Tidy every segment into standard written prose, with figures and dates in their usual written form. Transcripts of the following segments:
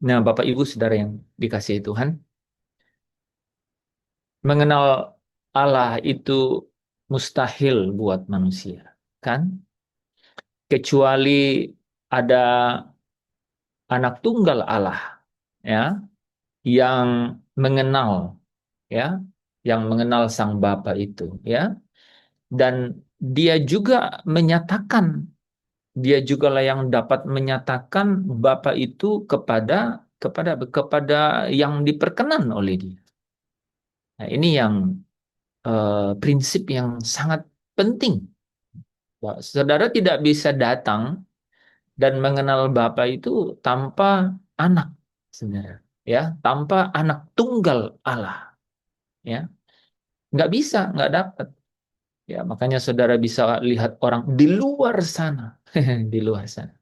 Nah, Bapak Ibu Saudara yang dikasihi Tuhan, mengenal Allah itu mustahil buat manusia, kan? Kecuali ada anak tunggal Allah, ya, yang mengenal, ya, yang mengenal Sang Bapa itu, ya, dan dia juga menyatakan, dia juga lah yang dapat menyatakan Bapa itu kepada yang diperkenan oleh dia. Nah, ini yang prinsip yang sangat penting. Wah, saudara tidak bisa datang dan mengenal Bapa itu tanpa anak, sebenarnya, ya, tanpa anak tunggal Allah, ya, nggak bisa, nggak dapat, ya. Makanya saudara bisa lihat orang di luar sana, di luar sana,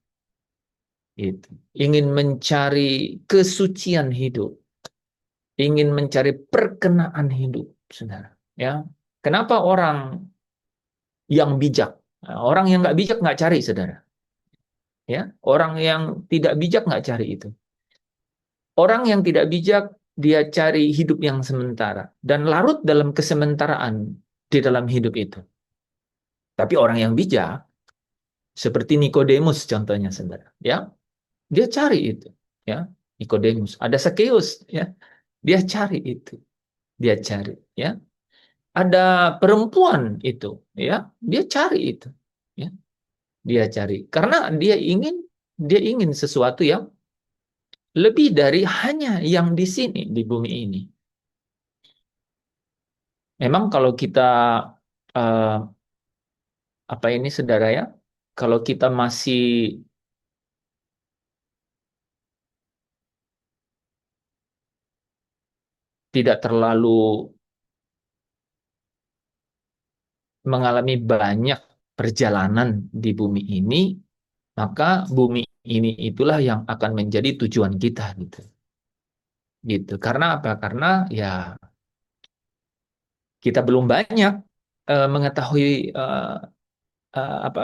itu ingin mencari kesucian hidup, ingin mencari perkenaan hidup, saudara, ya. Kenapa orang yang bijak, nah, orang yang nggak bijak nggak cari, saudara, ya, orang yang tidak bijak nggak cari itu. Orang yang tidak bijak, dia cari hidup yang sementara dan larut dalam kesementaraan di dalam hidup itu. Tapi orang yang bijak, seperti Nikodemus contohnya, saudara, ya, dia cari itu, ya. Nikodemus, ada Sakeus, ya, dia cari itu, dia cari, ya. Ada perempuan itu, ya, dia cari itu, ya, dia cari karena dia ingin sesuatu yang lebih dari hanya yang di sini, di bumi ini. Memang kalau kita eh, apa ini, saudara, ya, kalau kita masih tidak terlalu mengalami banyak perjalanan di bumi ini, maka bumi ini itulah yang akan menjadi tujuan kita, gitu. Gitu. Karena apa? Karena ya kita belum banyak mengetahui apa,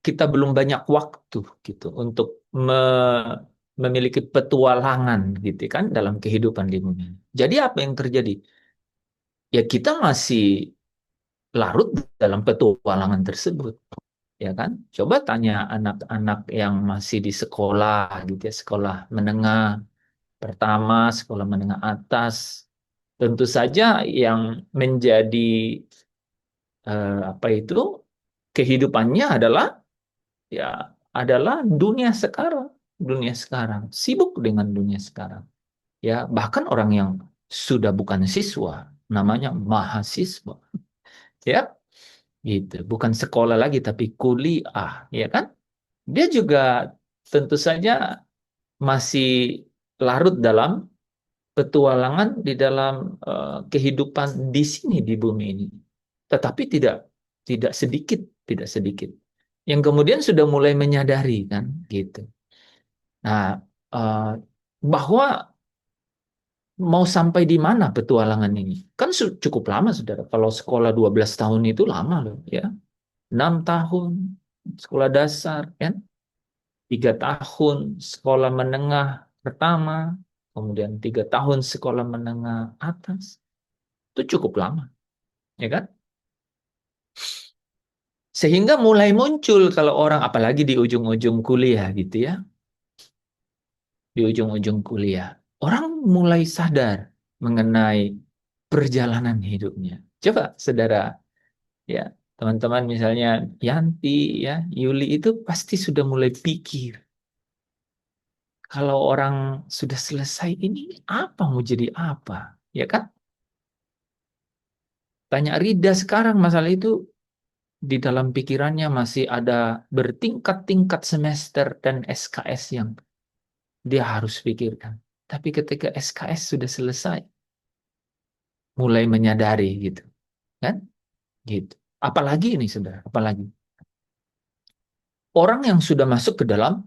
kita belum banyak waktu, gitu, untuk memiliki petualangan, gitu kan, dalam kehidupan di bumi. Jadi apa yang terjadi? Ya kita masih larut dalam petualangan tersebut, ya kan? Coba tanya anak-anak yang masih di sekolah, gitu ya, sekolah menengah pertama, sekolah menengah atas. Tentu saja yang menjadi apa itu, kehidupannya adalah, ya, adalah dunia sekarang, sibuk dengan dunia sekarang. Ya, bahkan orang yang sudah bukan siswa, namanya mahasiswa, ya, gitu. Bukan sekolah lagi tapi kuliah, ya kan? Dia juga tentu saja masih larut dalam petualangan di dalam kehidupan di sini, di bumi ini. Tetapi tidak sedikit, tidak sedikit yang kemudian sudah mulai menyadari, kan, gitu. Nah, eh, bahwa mau sampai di mana petualangan ini? Kan cukup lama, saudara. Kalau sekolah 12 tahun itu lama loh, ya. 6 tahun sekolah dasar, kan? 3 tahun sekolah menengah pertama, kemudian 3 tahun sekolah menengah atas. Itu cukup lama, ya kan? Sehingga mulai muncul kalau orang, apalagi di ujung-ujung kuliah, gitu ya. Di ujung-ujung kuliah, orang mulai sadar mengenai perjalanan hidupnya. Coba, saudara, ya, teman-teman, misalnya Yanti, ya, Yuli itu pasti sudah mulai pikir, kalau orang sudah selesai ini apa, mau jadi apa, ya kan? Tanya Rida sekarang, masalah itu di dalam pikirannya masih ada bertingkat-tingkat semester dan SKS yang dia harus pikirkan. Tapi ketika SKS sudah selesai, mulai menyadari, gitu, kan? Gitu. Apalagi ini, saudara, apalagi orang yang sudah masuk ke dalam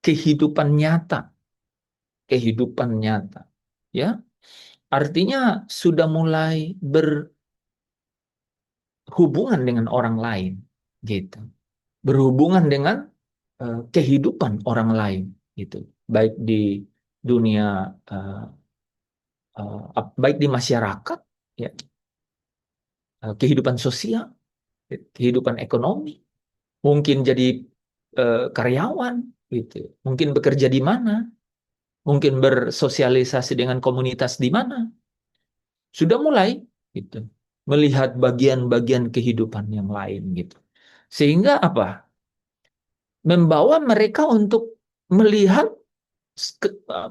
kehidupan nyata, kehidupan nyata, ya, artinya sudah mulai berhubungan dengan orang lain, gitu, berhubungan dengan kehidupan orang lain, gitu, baik di dunia baik di masyarakat, ya, kehidupan sosial, kehidupan ekonomi, mungkin jadi karyawan, gitu, mungkin bekerja di mana, mungkin bersosialisasi dengan komunitas di mana, sudah mulai gitu melihat bagian-bagian kehidupan yang lain gitu. Sehingga apa? Membawa mereka untuk melihat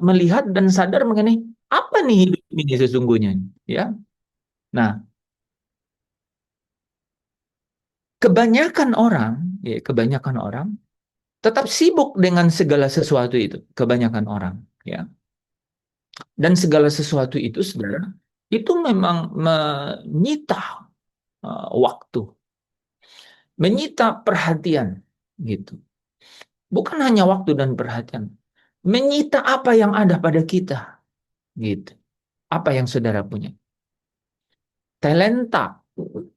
melihat dan sadar mengenai apa nih hidup ini sesungguhnya, ya. Nah, kebanyakan orang tetap sibuk dengan segala sesuatu itu, kebanyakan orang, ya. Dan segala sesuatu itu sebenarnya itu memang menyita waktu, menyita perhatian gitu. Bukan hanya waktu dan perhatian, menyita apa yang ada pada kita gitu. Apa yang saudara punya? Talenta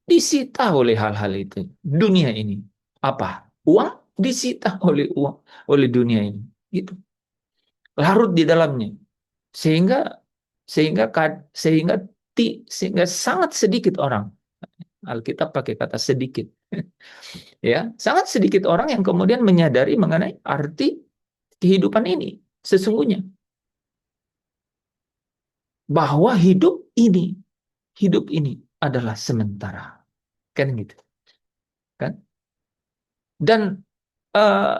disita oleh hal-hal itu. Dunia ini apa? Uang disita oleh uang, oleh dunia ini. Gitu. Larut di dalamnya. Sehingga sehingga sehingga sehingga sangat sedikit orang. Alkitab pakai kata sedikit. Ya, sangat sedikit orang yang kemudian menyadari mengenai arti kehidupan ini sesungguhnya, bahwa hidup ini adalah sementara, kan gitu, kan? Dan eh,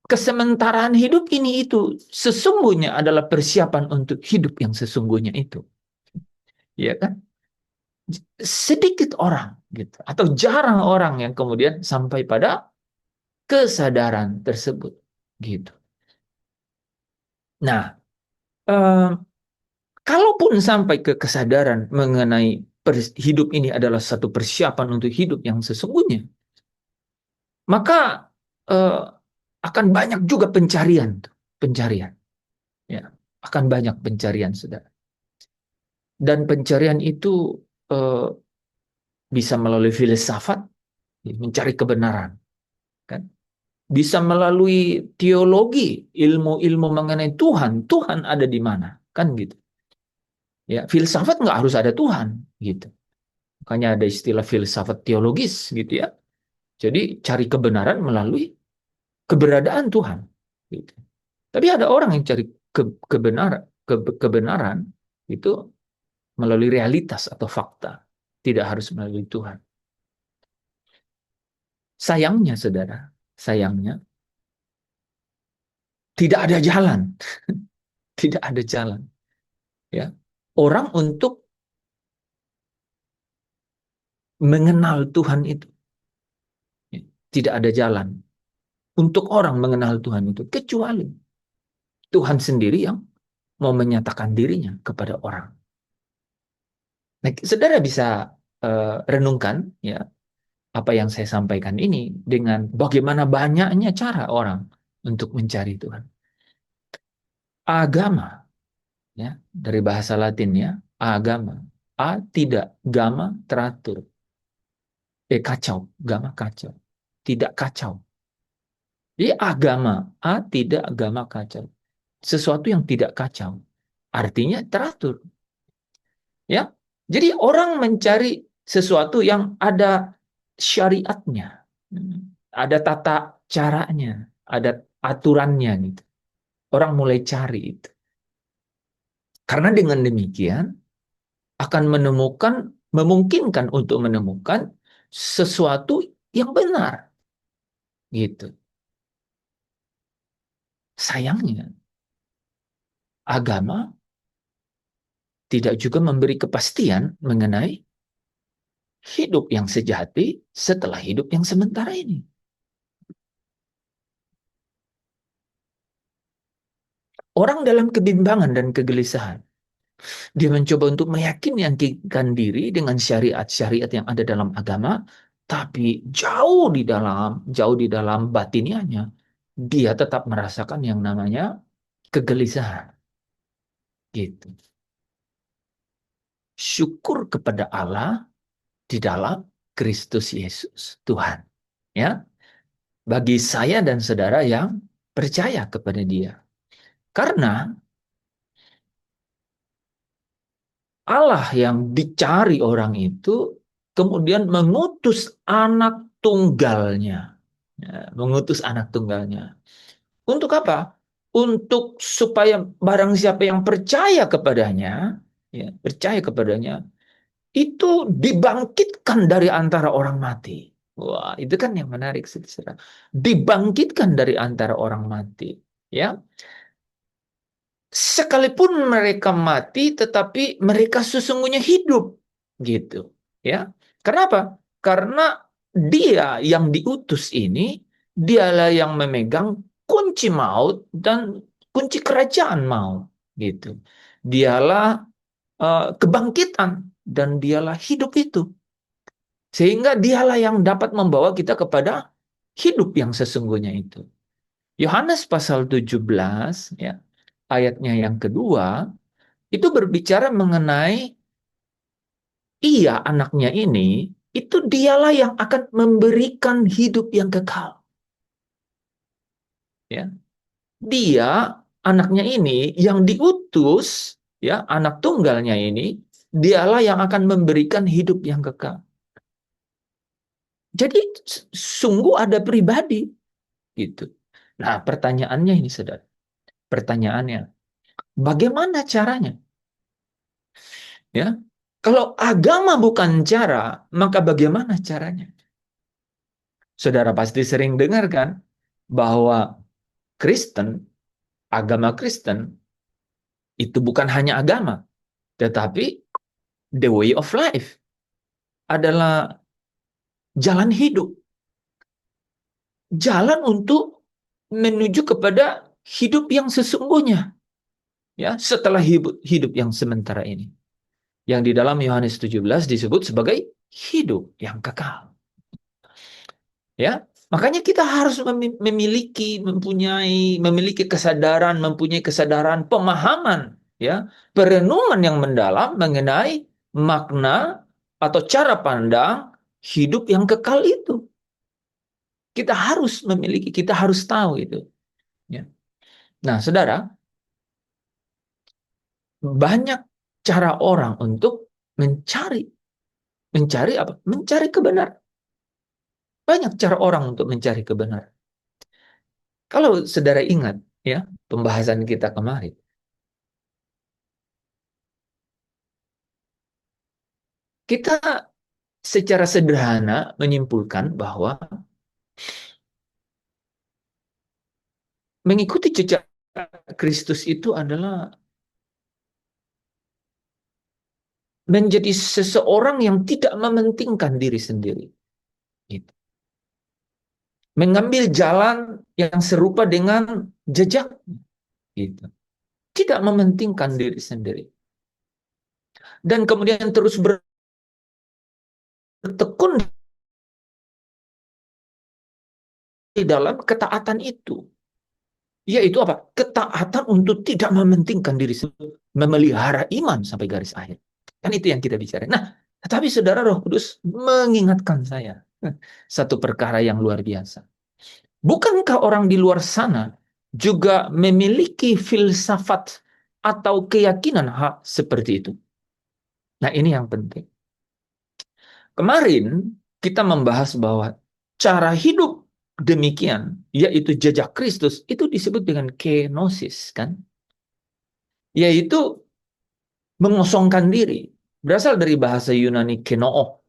kesementaraan hidup ini itu sesungguhnya adalah persiapan untuk hidup yang sesungguhnya itu, ya kan? Sedikit orang gitu, atau jarang orang yang kemudian sampai pada kesadaran tersebut, gitu. Nah, eh, kalaupun sampai ke kesadaran mengenai hidup ini adalah satu persiapan untuk hidup yang sesungguhnya, maka eh, akan banyak juga pencarian, ya, akan banyak pencarian, saudara. Dan pencarian itu eh, bisa melalui filsafat, ya, mencari kebenaran, kan? Bisa melalui teologi, ilmu-ilmu mengenai Tuhan, Tuhan ada di mana, kan gitu. Ya, filsafat nggak harus ada Tuhan, gitu. Makanya ada istilah filsafat teologis, gitu ya. Jadi cari kebenaran melalui keberadaan Tuhan, gitu. Tapi ada orang yang cari kebenaran, kebenaran itu melalui realitas atau fakta, tidak harus melalui Tuhan. Sayangnya, saudara, sayangnya tidak ada jalan, tidak ada jalan, ya. Orang untuk mengenal Tuhan itu, ya, tidak ada jalan untuk orang mengenal Tuhan itu kecuali Tuhan sendiri yang mau menyatakan dirinya kepada orang. Nah, saudara bisa renungkan, ya, apa yang saya sampaikan ini dengan bagaimana banyaknya cara orang untuk mencari Tuhan. Agama, ya, dari bahasa Latinnya agama. A tidak, gama teratur. Kacau, gama kacau. Tidak kacau. Jadi agama, A tidak, agama kacau. Sesuatu yang tidak kacau. Artinya teratur. Ya, jadi orang mencari sesuatu yang ada syariatnya, ada tata caranya, ada aturannya gitu. Orang mulai cari itu. Karena dengan demikian akan memungkinkan untuk menemukan sesuatu yang benar gitu. Sayangnya agama tidak juga memberi kepastian mengenai hidup yang sejati setelah hidup yang sementara ini. Orang dalam kebimbangan dan kegelisahan, dia mencoba untuk meyakinkan diri dengan syariat-syariat yang ada dalam agama, tapi jauh di dalam batinianya, dia tetap merasakan yang namanya kegelisahan. Gitu. Syukur kepada Allah di dalam Kristus Yesus Tuhan. Ya, bagi saya dan saudara yang percaya kepada Dia. Karena Allah yang dicari orang itu kemudian mengutus anak tunggalnya. Ya, mengutus anak tunggalnya. Untuk apa? Untuk supaya barang siapa yang percaya kepadanya, ya, percaya kepadanya, itu dibangkitkan dari antara orang mati. Wah, itu kan yang menarik, saudara. Dibangkitkan dari antara orang mati. Ya, sekalipun mereka mati, tetapi mereka sesungguhnya hidup, gitu. Ya, kenapa? Karena dia yang diutus ini, dialah yang memegang kunci maut dan kunci kerajaan maut, gitu. Dialah kebangkitan dan dialah hidup itu. Sehingga dialah yang dapat membawa kita kepada hidup yang sesungguhnya itu. Yohanes pasal 17 ya, ayatnya yang kedua itu berbicara mengenai ia anaknya ini itu dialah yang akan memberikan hidup yang kekal. Ya. Dia anaknya ini yang diutus ya, anak tunggalnya ini dialah yang akan memberikan hidup yang kekal. Jadi sungguh ada pribadi gitu. Nah, pertanyaannya ini, saudara. Pertanyaannya, bagaimana caranya? Ya, kalau agama bukan cara, maka bagaimana caranya? Saudara pasti sering dengar kan bahwa Kristen, agama Kristen itu bukan hanya agama, tetapi the way of life adalah jalan hidup, jalan untuk menuju kepada hidup yang sesungguhnya, ya, setelah hidup yang sementara ini. Yang di dalam Yohanes 17 disebut sebagai hidup yang kekal. Ya, makanya kita harus memiliki kesadaran, pemahaman, ya, perenungan yang mendalam mengenai makna atau cara pandang hidup yang kekal itu. Kita harus tahu itu. Ya. Nah, saudara, banyak cara orang untuk mencari, mencari apa? Mencari kebenaran. Banyak cara orang untuk mencari kebenaran. Kalau saudara ingat, ya, pembahasan kita kemarin, kita secara sederhana menyimpulkan bahwa mengikuti jejak Kristus itu adalah menjadi seseorang yang tidak mementingkan diri sendiri. Gitu. Mengambil jalan yang serupa dengan jejak. Gitu. Tidak mementingkan diri sendiri. Dan kemudian terus bertekun di dalam ketaatan itu. Yaitu apa? Ketaatan untuk tidak mementingkan diri sendiri. Memelihara iman sampai garis akhir. Kan itu yang kita bicara. Nah, tetapi saudara Roh Kudus mengingatkan saya satu perkara yang luar biasa. Bukankah orang di luar sana juga memiliki filsafat atau keyakinan hak seperti itu? Nah, ini yang penting. Kemarin kita membahas bahwa cara hidup demikian, yaitu jejak Kristus, itu disebut dengan kenosis, kan? Yaitu mengosongkan diri. Berasal dari bahasa Yunani kenoo,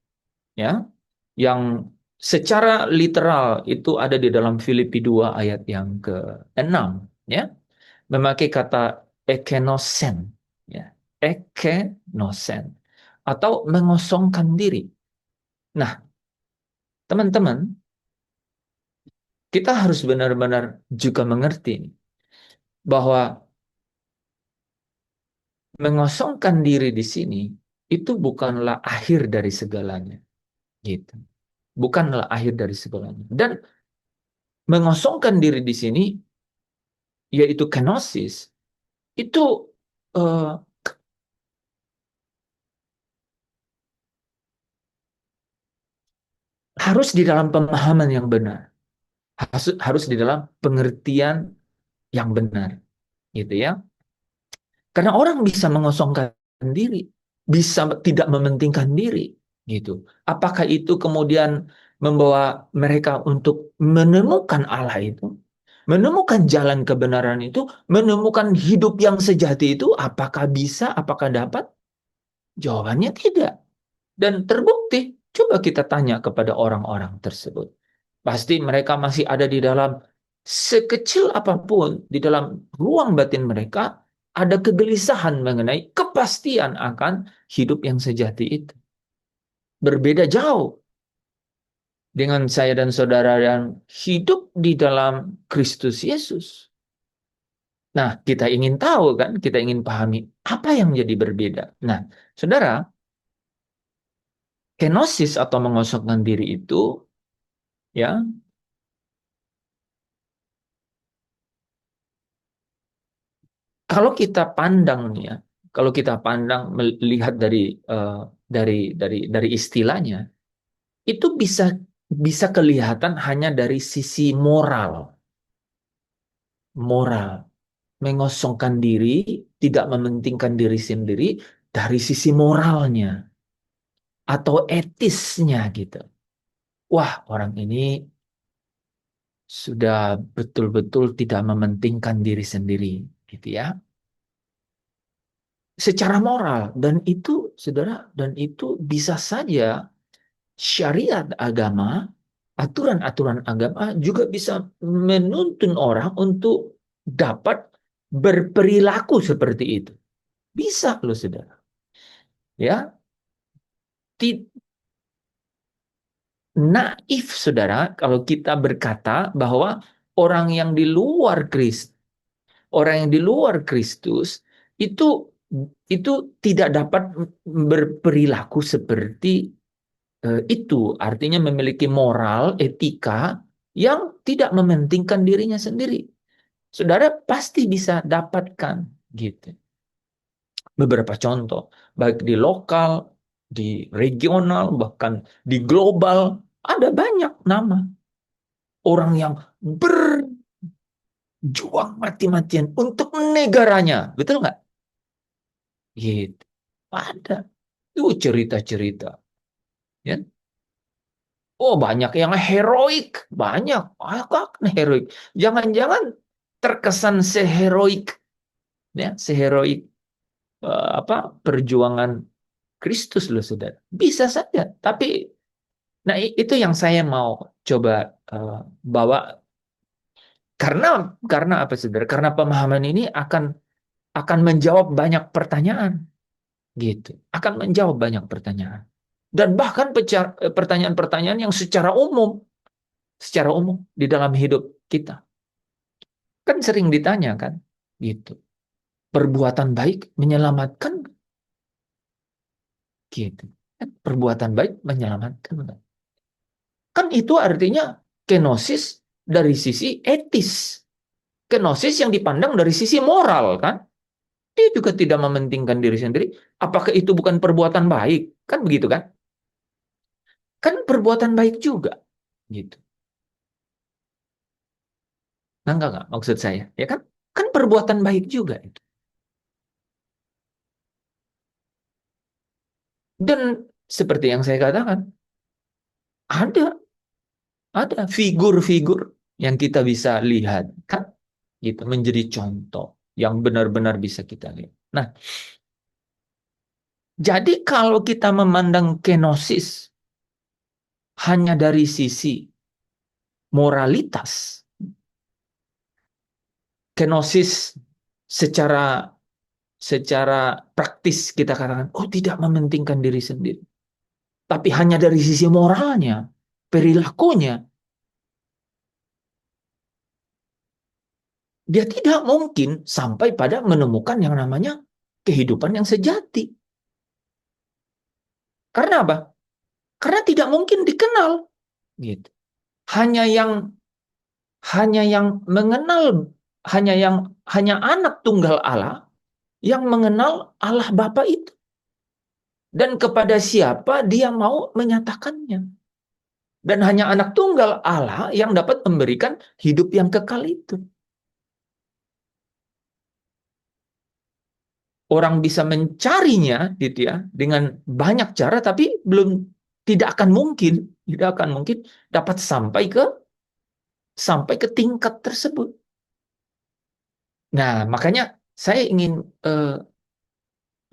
ya, yang secara literal itu ada di dalam Filipi 2 ayat yang ke-6, ya. Memakai kata ekenosen, ya. Ekenosen atau mengosongkan diri. Nah, teman-teman, kita harus benar-benar juga mengerti bahwa mengosongkan diri di sini itu bukanlah akhir dari segalanya, gitu. Bukanlah akhir dari segalanya. Dan mengosongkan diri di sini, yaitu kenosis, itu eh, harus di dalam pemahaman yang benar, harus di dalam pengertian yang benar, gitu ya. Karena orang bisa mengosongkan diri bisa tidak mementingkan diri gitu. Apakah itu kemudian membawa mereka untuk menemukan Allah itu, menemukan jalan kebenaran itu, menemukan hidup yang sejati itu? Apakah bisa? Apakah dapat? Jawabannya tidak. Dan terbukti, coba kita tanya kepada orang-orang tersebut. Pasti mereka masih ada di dalam, sekecil apapun, di dalam ruang batin mereka, ada kegelisahan mengenai kepastian akan hidup yang sejati itu. Berbeda jauh dengan saya dan saudara yang hidup di dalam Kristus Yesus. Nah, kita ingin tahu kan, kita ingin pahami apa yang jadi berbeda. Nah, saudara, kenosis atau mengosongkan diri itu, ya, kalau kita pandang ya, kalau kita pandang melihat eh, dari istilahnya, itu bisa bisa kelihatan hanya dari sisi moral, moral, mengosongkan diri, tidak mementingkan diri sendiri dari sisi moralnya atau etisnya gitu. Wah, orang ini sudah betul-betul tidak mementingkan diri sendiri, gitu ya. Secara moral, dan itu, saudara, dan itu bisa saja syariat agama, aturan-aturan agama juga bisa menuntun orang untuk dapat berperilaku seperti itu. Bisa loh, saudara. Ya, naif, saudara, kalau kita berkata bahwa orang yang di luar Kristus, orang yang di luar Kristus itu itu tidak dapat berperilaku seperti itu, artinya memiliki moral, etika yang tidak mementingkan dirinya sendiri. Saudara pasti bisa dapatkan gitu. Beberapa contoh, baik di lokal, di regional, bahkan di global, ada banyak nama orang yang berjuang mati-matian untuk negaranya, betul nggak? Gitu. Ada. Itu cerita-cerita. Ya. Oh, banyak yang heroik, banyak. Ah, kok heroik? Jangan-jangan terkesan seheroik, ya, seheroik apa perjuangan Kristus loh, saudara. Bisa saja, tapi nah itu yang saya mau coba eh, bawa, karena apa, saudara? Karena pemahaman ini akan menjawab banyak pertanyaan, gitu. Akan menjawab banyak pertanyaan. Dan bahkan pertanyaan-pertanyaan yang secara umum di dalam hidup kita. Kan sering ditanya kan, gitu. Perbuatan baik menyelamatkan, gitu. Kan perbuatan baik menyelamatkan. Kan itu artinya kenosis dari sisi etis. Kenosis yang dipandang dari sisi moral kan. Dia juga tidak mementingkan diri sendiri. Apakah itu bukan perbuatan baik? Kan begitu kan? Kan perbuatan baik juga, gitu. Nah, enggak maksud saya, ya kan? Kan perbuatan baik juga itu. Dan seperti yang saya katakan, ada ada figur-figur yang kita bisa lihat kan, gitu, menjadi contoh yang benar-benar bisa kita lihat. Nah, jadi kalau kita memandang kenosis hanya dari sisi moralitas, kenosis secara secara praktis kita katakan, oh, tidak mementingkan diri sendiri. Tapi hanya dari sisi moralnya, perilakunya, dia tidak mungkin sampai pada menemukan yang namanya kehidupan yang sejati. Karena apa? Karena tidak mungkin dikenal, gitu. Hanya yang hanya yang mengenal, hanya yang hanya anak tunggal Allah yang mengenal Allah Bapa itu, dan kepada siapa dia mau menyatakannya. Dan hanya anak tunggal Allah yang dapat memberikan hidup yang kekal itu. orang bisa mencarinya gitu ya dengan banyak cara, tapi tidak akan mungkin dapat sampai ke tingkat tersebut. Nah, makanya saya ingin eh,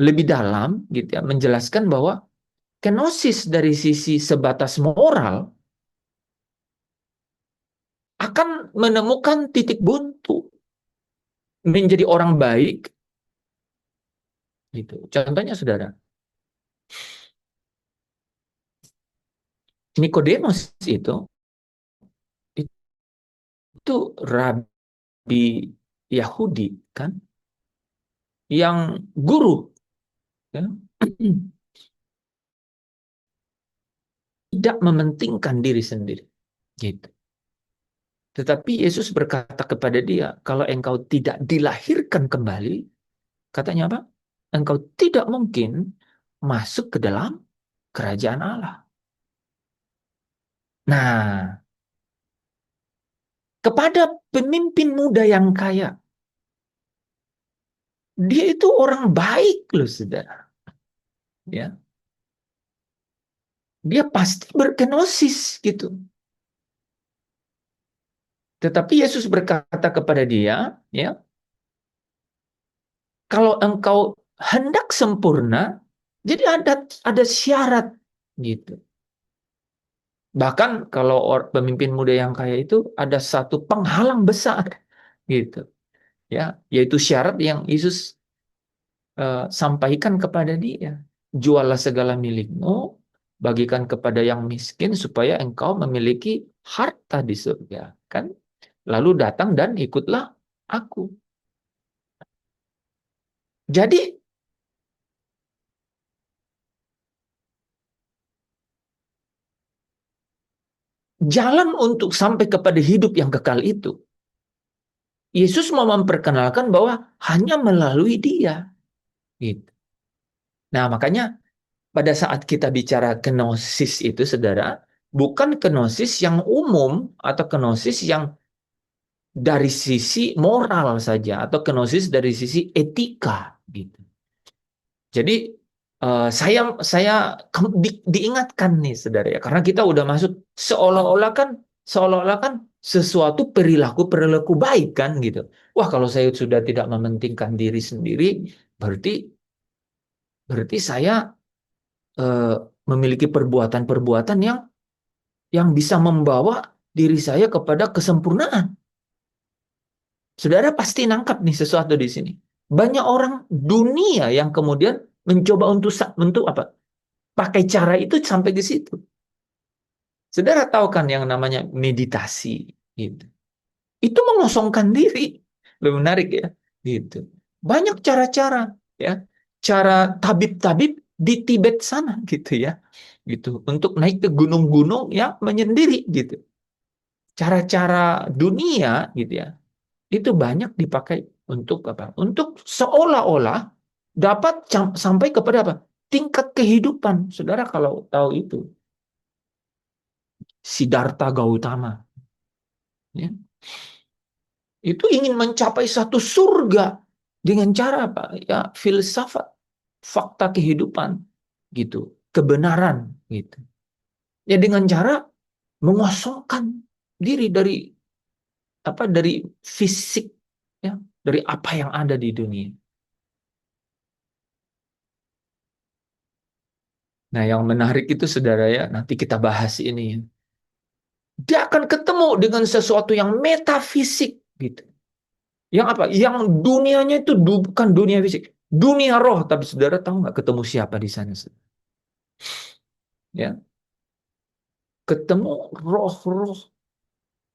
lebih dalam gitu ya menjelaskan bahwa kenosis dari sisi sebatas moral akan menemukan titik buntu menjadi orang baik gitu. Contohnya saudara, Nikodemus itu rabi Yahudi kan, yang guru ya, tidak mementingkan diri sendiri gitu. Tetapi Yesus berkata kepada dia, kalau engkau tidak dilahirkan kembali, katanya apa? Engkau tidak mungkin masuk ke dalam kerajaan Allah. Nah, kepada pemimpin muda yang kaya, dia itu orang baik loh, saudara. Ya, dia pasti berkenosis gitu. Tetapi Yesus berkata kepada dia, ya, kalau engkau hendak sempurna, jadi ada syarat gitu. Bahkan kalau pemimpin muda yang kaya itu ada satu penghalang besar gitu, ya, yaitu syarat yang Yesus sampaikan kepada dia. Jualah segala milikmu, bagikan kepada yang miskin supaya engkau memiliki harta di surga, kan? Lalu datang dan ikutlah aku. Jadi jalan untuk sampai kepada hidup yang kekal itu, Yesus mau memperkenalkan bahwa hanya melalui Dia. Gitu. Nah, makanya pada saat kita bicara kenosis itu, saudara, bukan kenosis yang umum atau kenosis yang dari sisi moral saja atau kenosis dari sisi etika, gitu. Jadi saya diingatkan nih, saudara ya, karena kita udah masuk seolah-olah kan sesuatu perilaku baik kan gitu. Wah, kalau saya sudah tidak mementingkan diri sendiri, berarti berarti saya eh, memiliki perbuatan-perbuatan yang bisa membawa diri saya kepada kesempurnaan. Saudara pasti nangkap nih sesuatu di sini. Banyak orang dunia yang kemudian mencoba untuk apa? Pakai cara itu sampai ke situ. Saudara tahu kan yang namanya meditasi gitu. Itu mengosongkan diri. Lebih menarik ya, gitu. Banyak cara-cara ya. Cara tabib-tabib di Tibet sana gitu ya. Gitu. Untuk naik ke gunung-gunung yang menyendiri gitu. Cara-cara dunia gitu ya. Itu banyak dipakai untuk apa? Untuk seolah-olah dapat sampai kepada apa? Tingkat kehidupan. Saudara kalau tahu itu, Siddhartha Gautama, ya, itu ingin mencapai satu surga dengan cara apa? Ya, filsafat, fakta kehidupan, gitu, kebenaran, gitu. Ya dengan cara mengosongkan diri dari fisik, ya, dari apa yang ada di dunia. Nah, yang menarik itu saudara ya, nanti kita bahas ini ya. Dia akan ketemu dengan sesuatu yang metafisik gitu. Yang apa? Yang dunianya itu bukan dunia fisik, dunia roh. Tapi saudara tahu nggak ketemu siapa di sana? Ya, ketemu roh-roh,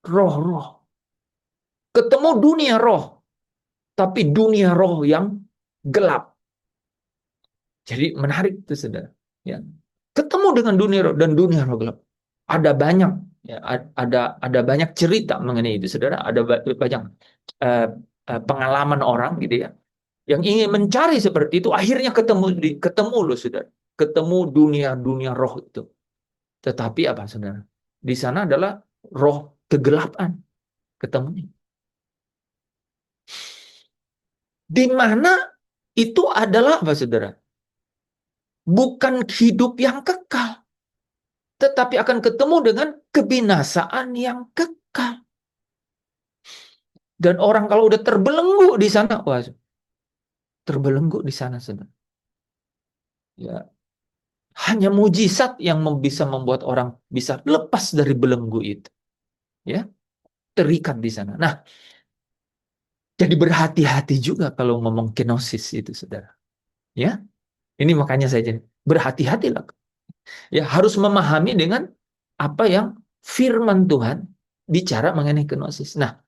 roh-roh. Ketemu dunia roh, tapi dunia roh yang gelap. Jadi menarik itu saudara. Ya, ketemu dengan dunia roh dan dunia roh gelap. Ada banyak, ya, ada banyak cerita mengenai itu saudara. Ada banyak eh, pengalaman orang gitu ya yang ingin mencari seperti itu, akhirnya ketemu loh saudara, ketemu dunia roh itu. Tetapi apa saudara, di sana adalah roh kegelapan ketemunya, di mana itu adalah apa, saudara? Bukan hidup yang kekal, tetapi akan ketemu dengan kebinasaan yang kekal. Dan orang kalau udah terbelenggu di sana, wah, terbelenggu di sana, saudara. Ya, hanya mujizat yang bisa membuat orang bisa lepas dari belenggu itu, ya, terikat di sana. Nah, jadi berhati-hati juga kalau ngomong kenosis itu, saudara. Ya, ini makanya saya jadi berhati-hatilah. Ya, harus memahami dengan apa yang firman Tuhan bicara mengenai kenosis. Nah,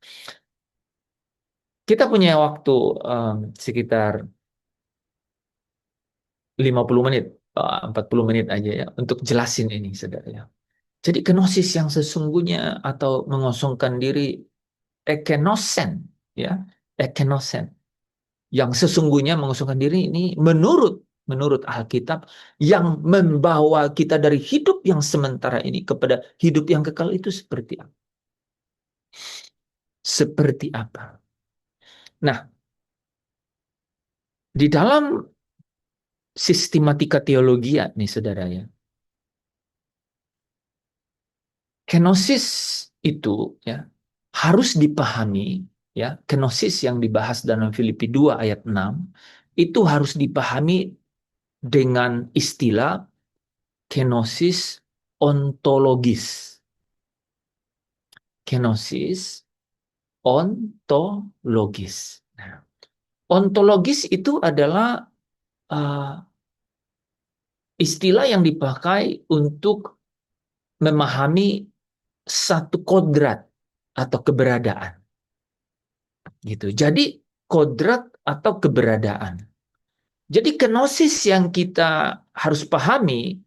kita punya waktu sekitar 50 menit, 40 menit aja ya untuk jelasin ini, saudara ya. Jadi kenosis yang sesungguhnya atau mengosongkan diri, ekenosen, ya, ekenosen yang sesungguhnya mengosongkan diri ini menurut Alkitab yang membawa kita dari hidup yang sementara ini kepada hidup yang kekal itu seperti apa? Seperti apa? Nah, di dalam sistematika teologi nih, saudara ya, kenosis itu ya harus dipahami, ya, kenosis yang dibahas dalam Filipi 2 ayat 6 itu harus dipahami dengan istilah kenosis ontologis. Kenosis ontologis. Nah, ontologis itu adalah uh, istilah yang dipakai untuk memahami satu kodrat atau keberadaan, gitu. Jadi kodrat atau keberadaan. Jadi kenosis yang kita harus pahami,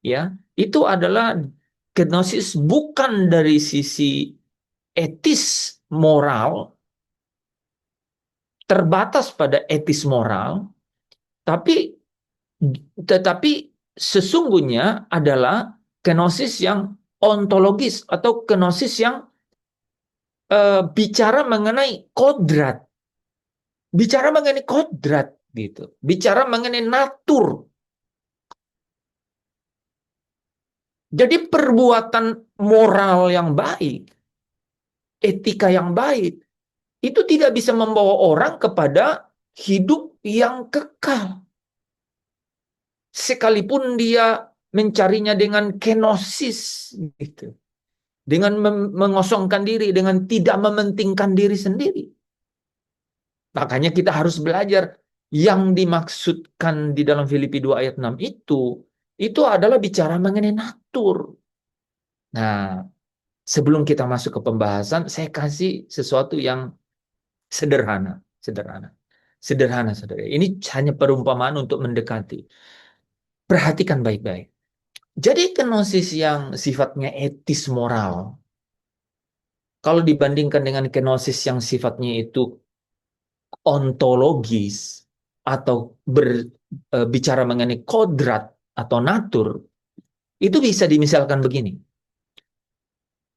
ya, itu adalah kenosis bukan dari sisi etis moral, terbatas pada etis moral, tapi tetapi sesungguhnya adalah kenosis yang ontologis atau kenosis yang bicara mengenai kodrat, bicara mengenai kodrat gitu, bicara mengenai natur. Jadi perbuatan moral yang baik, etika yang baik, itu tidak bisa membawa orang kepada hidup yang kekal. Sekalipun dia mencarinya dengan kenosis, gitu. Dengan mengosongkan diri, dengan tidak mementingkan diri sendiri. Makanya kita harus belajar yang dimaksudkan di dalam Filipi 2 ayat 6 itu adalah bicara mengenai natur. Nah, sebelum kita masuk ke pembahasan, saya kasih sesuatu yang sederhana, sederhana. Sederhana, saudara. Ini hanya perumpamaan untuk mendekati. Perhatikan baik-baik. Jadi kenosis yang sifatnya etis moral, kalau dibandingkan dengan kenosis yang sifatnya itu ontologis atau bicara mengenai kodrat atau natur, itu bisa dimisalkan begini.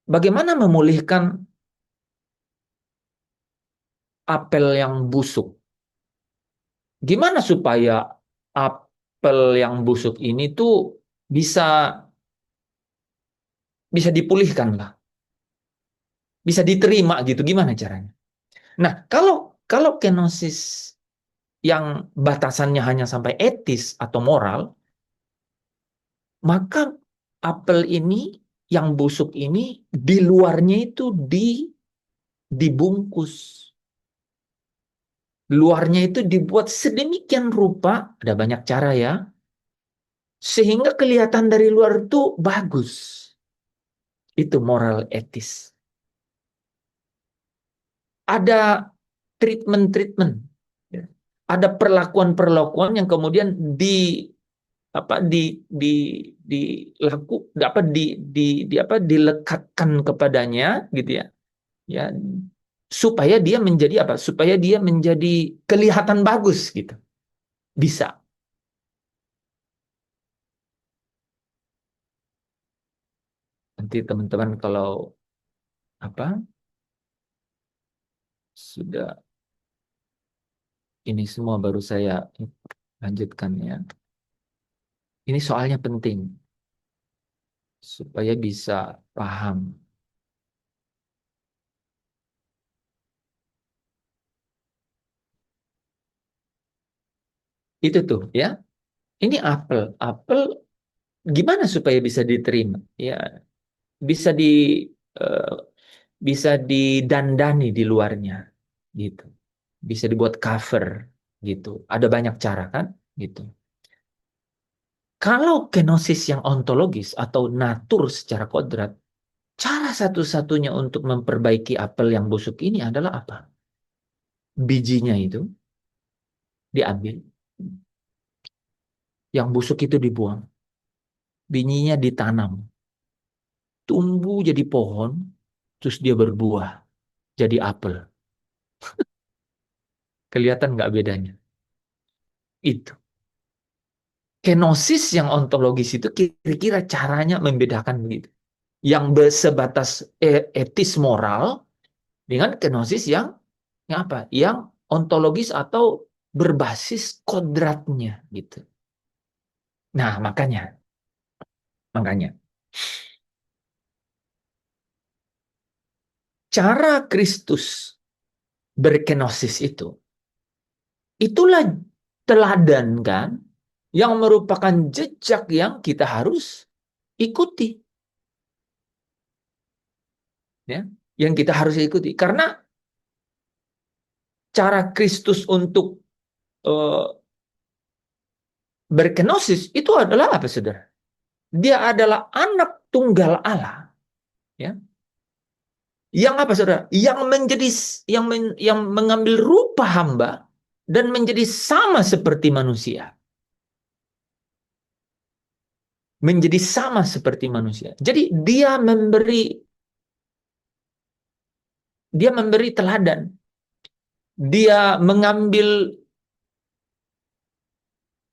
Bagaimana memulihkan apel yang busuk? Gimana supaya apel yang busuk ini tuh bisa bisa dipulihkan lah, bisa diterima gitu? Gimana caranya? Nah, kalau kenosis yang batasannya hanya sampai etis atau moral, maka apel ini yang busuk ini di luarnya itu dibungkus. Luarnya itu dibuat sedemikian rupa, ada banyak cara ya, sehingga kelihatan dari luar itu bagus. Itu moral etis. Ada treatment-treatment, ya. Ada perlakuan-perlakuan yang kemudian apa di dilaku apa di apa dilekatkan kepadanya gitu ya. Ya, supaya dia menjadi apa? Supaya dia menjadi kelihatan bagus gitu. Bisa. Nanti teman-teman kalau apa sudah ini semua baru saya lanjutkan ya. Ini soalnya penting supaya bisa paham. Itu tuh ya. Ini apel. Apel gimana supaya bisa diterima? Ya, bisa eh, bisa didandani di luarnya gitu. Bisa dibuat cover gitu. Ada banyak cara kan gitu. Kalau kenosis yang ontologis atau natur secara kodrat, cara satu-satunya untuk memperbaiki apel yang busuk ini adalah apa? Bijinya itu diambil, yang busuk itu dibuang, bijinya ditanam, tumbuh jadi pohon, terus dia berbuah jadi apel. Kelihatan nggak bedanya? Itu. Kenosis yang ontologis itu kira-kira caranya membedakan begitu. Yang sebatas etis moral dengan kenosis yang apa? Yang ontologis atau berbasis kodratnya gitu. Nah, makanya cara Kristus berkenosis itulah teladan kan yang merupakan jejak yang kita harus ikuti ya, yang kita harus ikuti karena cara Kristus untuk eh, berkenosis itu adalah apa, saudara? Dia adalah anak tunggal Allah, ya. Yang apa, saudara? Yang menjadi yang mengambil rupa hamba dan menjadi sama seperti manusia. Menjadi sama seperti manusia. Jadi dia memberi teladan. Dia mengambil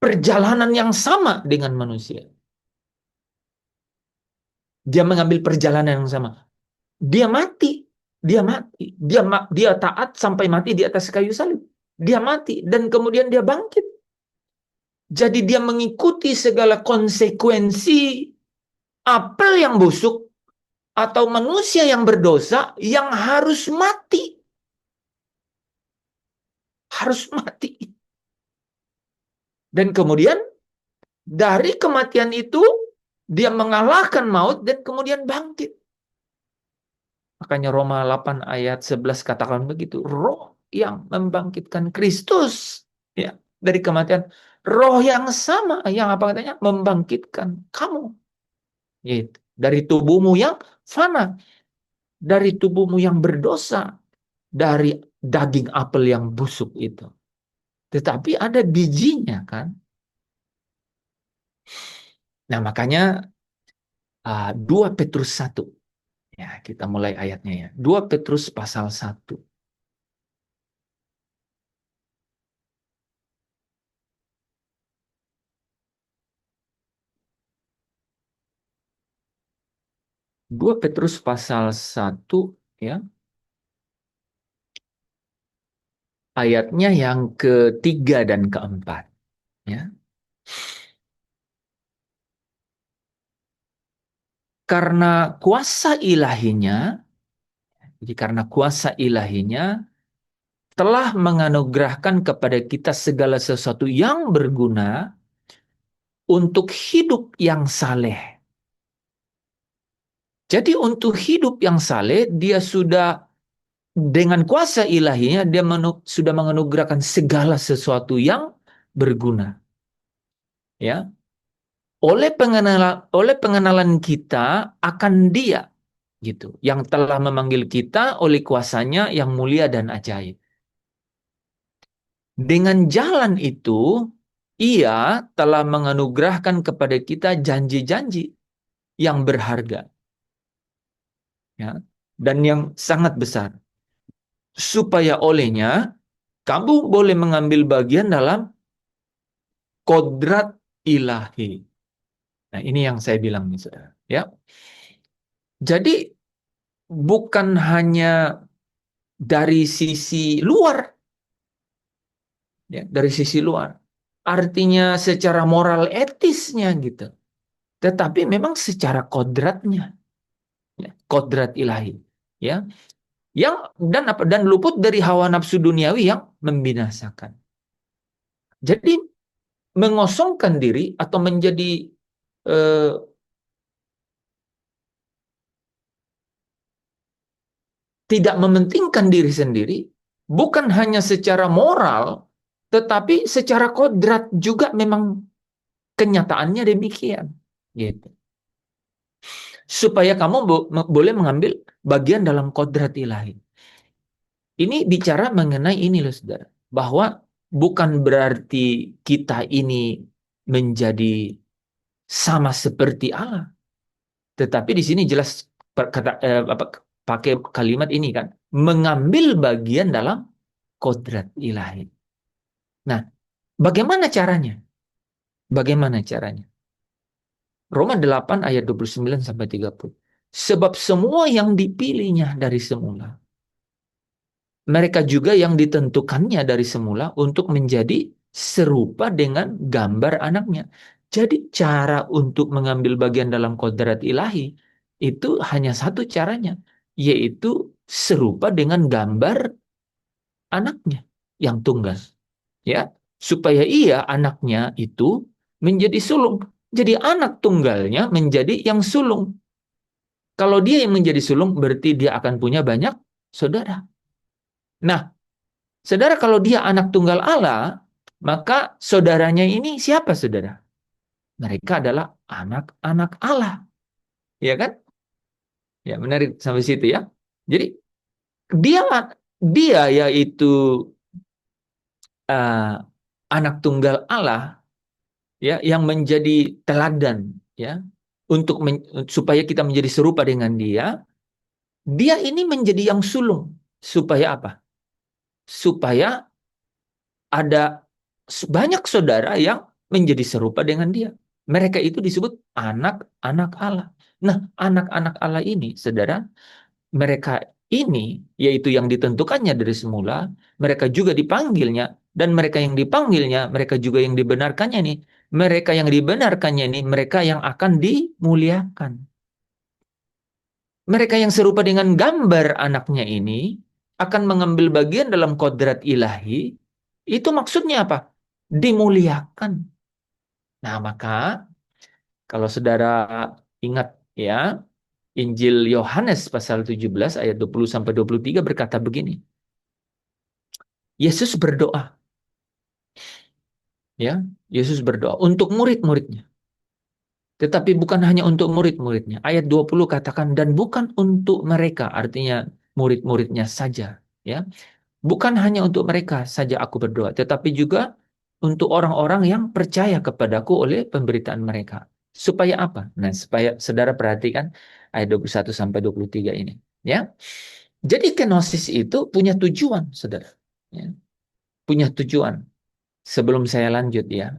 perjalanan yang sama dengan manusia. Dia mengambil perjalanan yang sama. Dia mati, dia taat sampai mati di atas kayu salib. Dia mati dan kemudian dia bangkit. Jadi dia mengikuti segala konsekuensi apel yang busuk atau manusia yang berdosa yang harus mati. Harus mati. Dan kemudian dari kematian itu dia mengalahkan maut dan kemudian bangkit. Makanya Roma 8 ayat 11 katakan begitu. Roh yang membangkitkan Kristus ya dari kematian. Roh yang sama yang apa katanya? Membangkitkan kamu. Yaitu dari tubuhmu yang fana. Dari tubuhmu yang berdosa. Dari daging apel yang busuk itu. Tetapi ada bijinya kan. Nah makanya 2 Petrus 1. Ya, kita mulai ayatnya ya. 2 Petrus pasal 1. 2 Petrus pasal 1 ya. Ayatnya yang ketiga dan keempat ya. Karena kuasa ilahinya, jadi karena kuasa ilahinya telah menganugerahkan kepada kita segala sesuatu yang berguna untuk hidup yang saleh. Jadi untuk hidup yang saleh, dia sudah dengan kuasa ilahinya, dia sudah menganugerahkan segala sesuatu yang berguna. Ya, oleh pengenalan kita akan Dia gitu, yang telah memanggil kita oleh kuasanya yang mulia dan ajaib. Dengan jalan itu, Ia telah menganugerahkan kepada kita janji-janji yang berharga, ya, dan yang sangat besar, supaya olehnya kamu boleh mengambil bagian dalam kodrat ilahi. Nah, ini yang saya bilang nih, saudara. Ya, jadi bukan hanya dari sisi luar ya, dari sisi luar. Artinya secara moral etisnya gitu. Tetapi memang secara kodratnya, ya, kodrat ilahi, ya, yang dan luput dari hawa nafsu duniawi yang membinasakan. Jadi mengosongkan diri atau menjadi eh, tidak mementingkan diri sendiri, bukan hanya secara moral, tetapi secara kodrat juga memang kenyataannya demikian. Gitu. Supaya kamu boleh mengambil bagian dalam kodrat ilahi. Ini bicara mengenai ini loh saudara, bahwa bukan berarti kita ini menjadi sama seperti Allah, tetapi di sini jelas pakai kalimat ini kan, mengambil bagian dalam kodrat ilahi. Nah, bagaimana caranya? Bagaimana caranya? Roma 8 ayat 29 sampai 30. Sebab semua yang dipilihnya dari semula, mereka juga yang ditentukannya dari semula untuk menjadi serupa dengan gambar anaknya. Jadi cara untuk mengambil bagian dalam kodrat ilahi itu hanya satu caranya, yaitu serupa dengan gambar anaknya yang tunggal. Ya, supaya ia anaknya itu menjadi sulung. Jadi anak tunggalnya menjadi yang sulung. Kalau dia yang menjadi sulung berarti dia akan punya banyak saudara. Nah, saudara, kalau dia anak tunggal Allah, maka saudaranya ini siapa, saudara? Mereka adalah anak-anak Allah. Ya kan? Ya, menarik sampai situ ya. Jadi dia dia yaitu uh, anak tunggal Allah, ya, yang menjadi teladan, ya, untuk supaya kita menjadi serupa dengan dia. Dia ini menjadi yang sulung supaya apa? Supaya ada banyak saudara yang menjadi serupa dengan dia. Mereka itu disebut anak-anak Allah. Nah, anak-anak Allah ini, saudara, mereka ini yaitu yang ditentukannya dari semula, mereka juga dipanggilnya, dan mereka yang dipanggilnya, mereka juga yang dibenarkannya nih. Mereka yang dibenarkannya ini, mereka yang akan dimuliakan. Mereka yang serupa dengan gambar anaknya ini akan mengambil bagian dalam kodrat ilahi. Itu maksudnya apa? Dimuliakan. Nah, maka kalau saudara ingat ya, Injil Yohanes pasal 17 ayat 20 sampai 23 berkata begini. Yesus berdoa, ya. Yesus berdoa untuk murid-muridnya. Tetapi bukan hanya untuk murid-muridnya. Ayat 20 katakan dan bukan untuk mereka, artinya murid-muridnya saja, ya. Bukan hanya untuk mereka saja aku berdoa, tetapi juga untuk orang-orang yang percaya kepadaku oleh pemberitaan mereka. Supaya apa? Nah, supaya saudara perhatikan ayat 21 sampai 23 ini, ya. Jadi kenosis itu punya tujuan, saudara. Ya. Punya tujuan. Sebelum saya lanjut ya.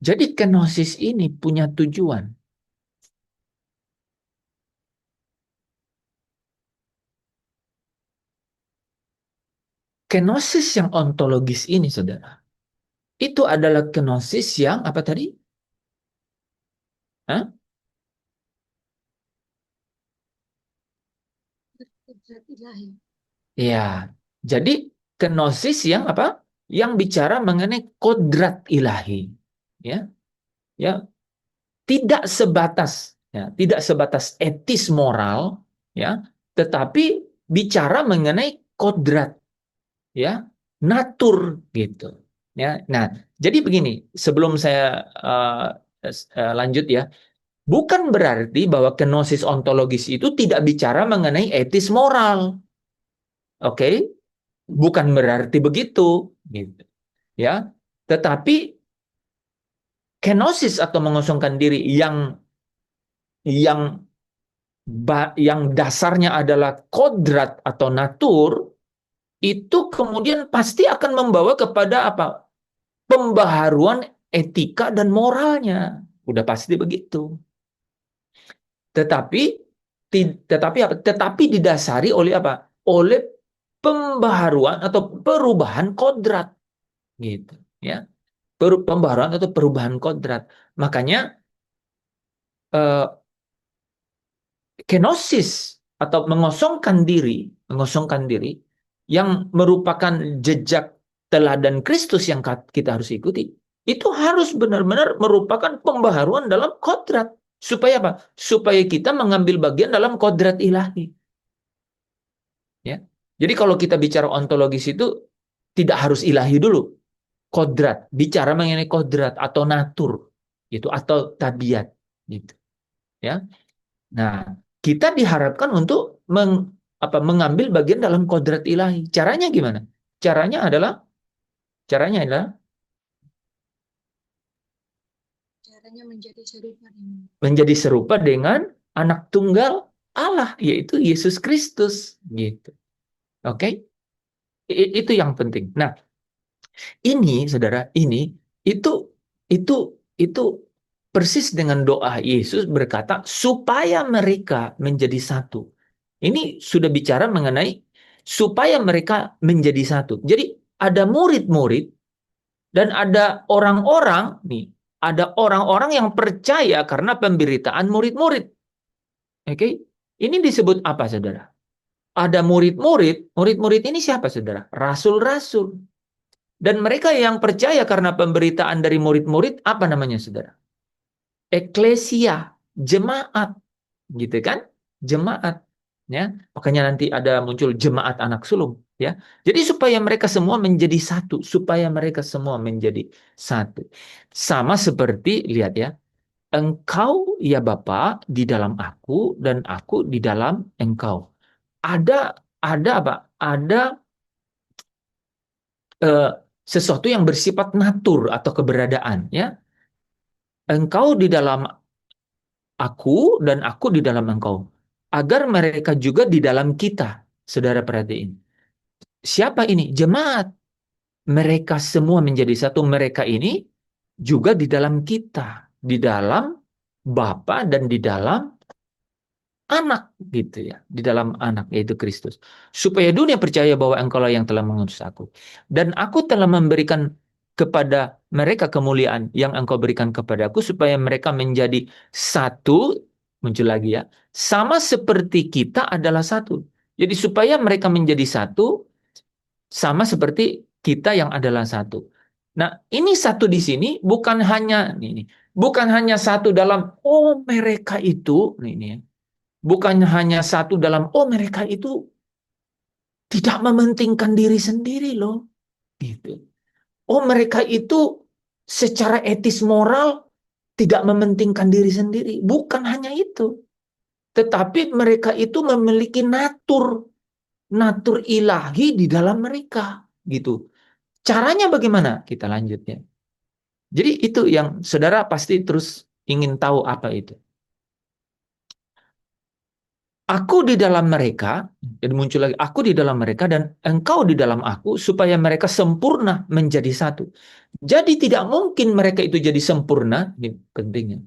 Jadi kenosis ini punya tujuan. Kenosis yang ontologis ini, saudara, itu adalah kenosis yang apa tadi? Hah? Ya, jadi kenosis yang apa? Yang bicara mengenai kodrat ilahi, ya, ya, tidak sebatas, ya, tidak sebatas etis moral, ya, tetapi bicara mengenai kodrat, ya, natur gitu, ya. Nah, jadi begini, sebelum saya lanjut ya, bukan berarti bahwa kenosis ontologis itu tidak bicara mengenai etis moral, oke? Bukan berarti begitu, gitu, ya. Tetapi kenosis atau mengosongkan diri yang yang dasarnya adalah kodrat atau natur, itu kemudian pasti akan membawa kepada apa? Pembaharuan etika dan moralnya. Udah pasti begitu. Tetapi tetapi apa? Tetapi didasari oleh apa? Oleh pembaharuan atau perubahan kodrat, gitu ya. Pembaharuan atau perubahan kodrat. Makanya eh, kenosis atau mengosongkan diri yang merupakan jejak teladan Kristus yang kita harus ikuti, itu harus benar-benar merupakan pembaharuan dalam kodrat. Supaya apa? Supaya kita mengambil bagian dalam kodrat ilahi. Ya. Jadi kalau kita bicara ontologis itu tidak harus ilahi dulu. Kodrat, bicara mengenai kodrat atau natur, gitu, atau tabiat, gitu. Ya. Nah, kita diharapkan untuk mengambil bagian dalam kodrat ilahi. Caranya gimana? Caranya adalah caranya adalah Caranya menjadi serupa dengan menjadi serupa dengan anak tunggal Allah, yaitu Yesus Kristus, gitu. Oke? Itu yang penting. Nah, ini saudara, itu itu itu persis dengan doa Yesus berkata supaya mereka menjadi satu. Ini sudah bicara mengenai supaya mereka menjadi satu. Jadi ada murid-murid dan ada orang-orang nih, ada orang-orang yang percaya karena pemberitaan murid-murid. Oke? Ini disebut apa, saudara? Ada murid-murid, murid-murid ini siapa, saudara? Rasul-rasul. Dan mereka yang percaya karena pemberitaan dari murid-murid, apa namanya, saudara? Eklesia, jemaat, gitu kan? Jemaat, ya. Makanya nanti ada muncul jemaat anak sulung, ya. Jadi supaya mereka semua menjadi satu, supaya mereka semua menjadi satu. Sama seperti, lihat ya, engkau ya Bapa di dalam aku dan aku di dalam engkau. Ada apa? Ada eh, sesuatu yang bersifat natur atau keberadaan, ya. Engkau di dalam aku dan aku di dalam engkau. Agar mereka juga di dalam kita. Saudara perhatiin. Siapa ini? Jemaat. Mereka semua menjadi satu. Mereka ini juga di dalam kita. Di dalam Bapa dan di dalam anak, gitu ya, di dalam anak yaitu Kristus, supaya dunia percaya bahwa engkaulah yang telah mengutus aku dan aku telah memberikan kepada mereka kemuliaan yang engkau berikan kepadaku supaya mereka menjadi satu. Muncul lagi ya, sama seperti kita adalah satu. Jadi supaya mereka menjadi satu sama seperti kita yang adalah satu. Nah, ini satu di sini bukan hanya ini, bukan hanya satu dalam oh mereka itu ini ya. Bukan hanya satu dalam, oh mereka itu tidak mementingkan diri sendiri loh. Gitu. Oh mereka itu secara etis moral tidak mementingkan diri sendiri. Bukan hanya itu. Tetapi mereka itu memiliki natur. Natur ilahi di dalam mereka. Gitu. Caranya bagaimana? Kita lanjutnya. Jadi itu yang saudara pasti terus ingin tahu apa itu. Aku di dalam mereka, jadi muncul lagi, aku di dalam mereka dan engkau di dalam aku, supaya mereka sempurna menjadi satu. Jadi tidak mungkin mereka itu jadi sempurna, ini pentingnya.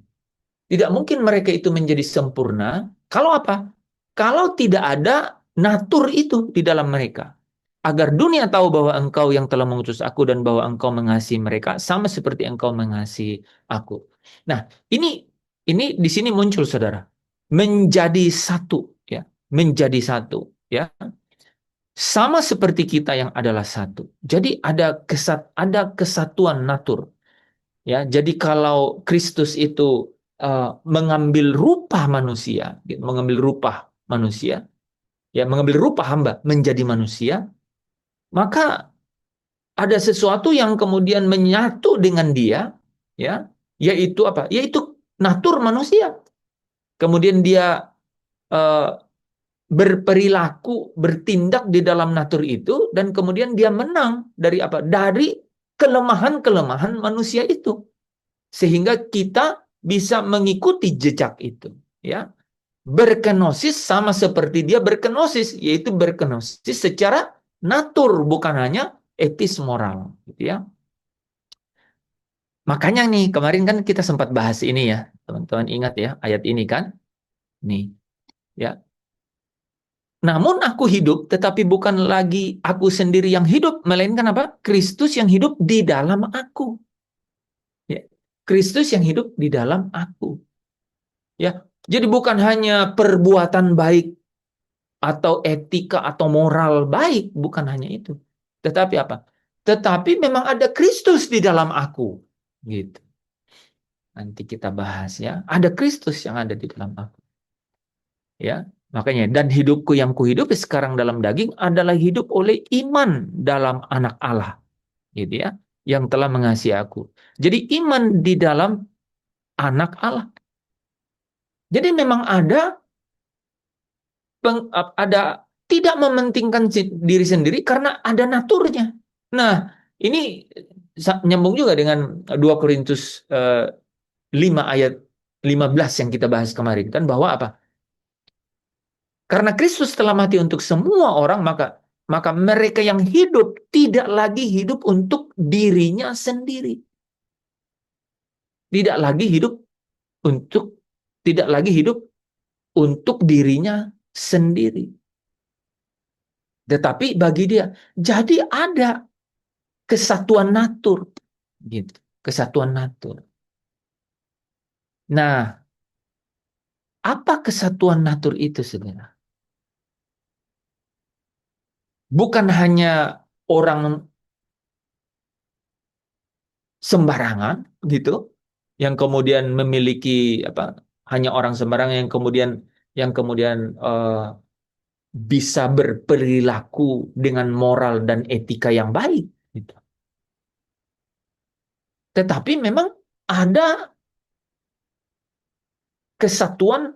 Tidak mungkin mereka itu menjadi sempurna, kalau apa? Kalau tidak ada natur itu di dalam mereka. Agar dunia tahu bahwa engkau yang telah mengutus aku dan bahwa engkau mengasihi mereka, sama seperti engkau mengasihi aku. Nah, ini di sini muncul, saudara, menjadi satu, ya, menjadi satu, ya, sama seperti kita yang adalah satu. Jadi ada kesatuan natur, ya. Jadi kalau Kristus itu mengambil rupa manusia, gitu, mengambil rupa manusia, ya, mengambil rupa hamba menjadi manusia, maka ada sesuatu yang kemudian menyatu dengan dia, ya, yaitu apa? Yaitu natur manusia. Kemudian dia eh, berperilaku, bertindak di dalam natur itu, dan kemudian dia menang dari apa? Dari kelemahan-kelemahan manusia itu, sehingga kita bisa mengikuti jejak itu, ya. Berkenosis sama seperti dia berkenosis, yaitu berkenosis secara natur, bukan hanya etis moral, gitu ya. Makanya nih kemarin kan kita sempat bahas ini ya, teman-teman ingat ya ayat ini kan, nih, ya. Namun aku hidup, tetapi bukan lagi aku sendiri yang hidup, melainkan apa? Kristus yang hidup di dalam aku. Ya. Kristus yang hidup di dalam aku. Ya. Jadi bukan hanya perbuatan baik atau etika atau moral baik, bukan hanya itu. Tetapi apa? Tetapi memang ada Kristus di dalam aku. Gitu. Nanti kita bahas ya. Ada Kristus yang ada di dalam aku. Ya. Makanya dan hidupku yang kuhidupi sekarang dalam daging adalah hidup oleh iman dalam anak Allah. Gitu ya. Yang telah mengasihi aku. Jadi iman di dalam anak Allah. Jadi memang ada tidak mementingkan diri sendiri karena ada naturnya. Nah, ini nyambung juga dengan 2 Korintus 5 ayat 15 yang kita bahas kemarin kan bahwa apa? Karena Kristus telah mati untuk semua orang maka mereka yang hidup tidak lagi hidup untuk dirinya sendiri. Tidak lagi hidup untuk tidak lagi hidup untuk dirinya sendiri. Tetapi bagi dia jadi ada kesatuan natur gitu, kesatuan natur. Nah, apa kesatuan natur itu sebenarnya? Bukan hanya orang sembarangan gitu yang kemudian memiliki apa? Hanya orang sembarangan yang kemudian bisa berperilaku dengan moral dan etika yang baik gitu. Tetapi memang ada kesatuan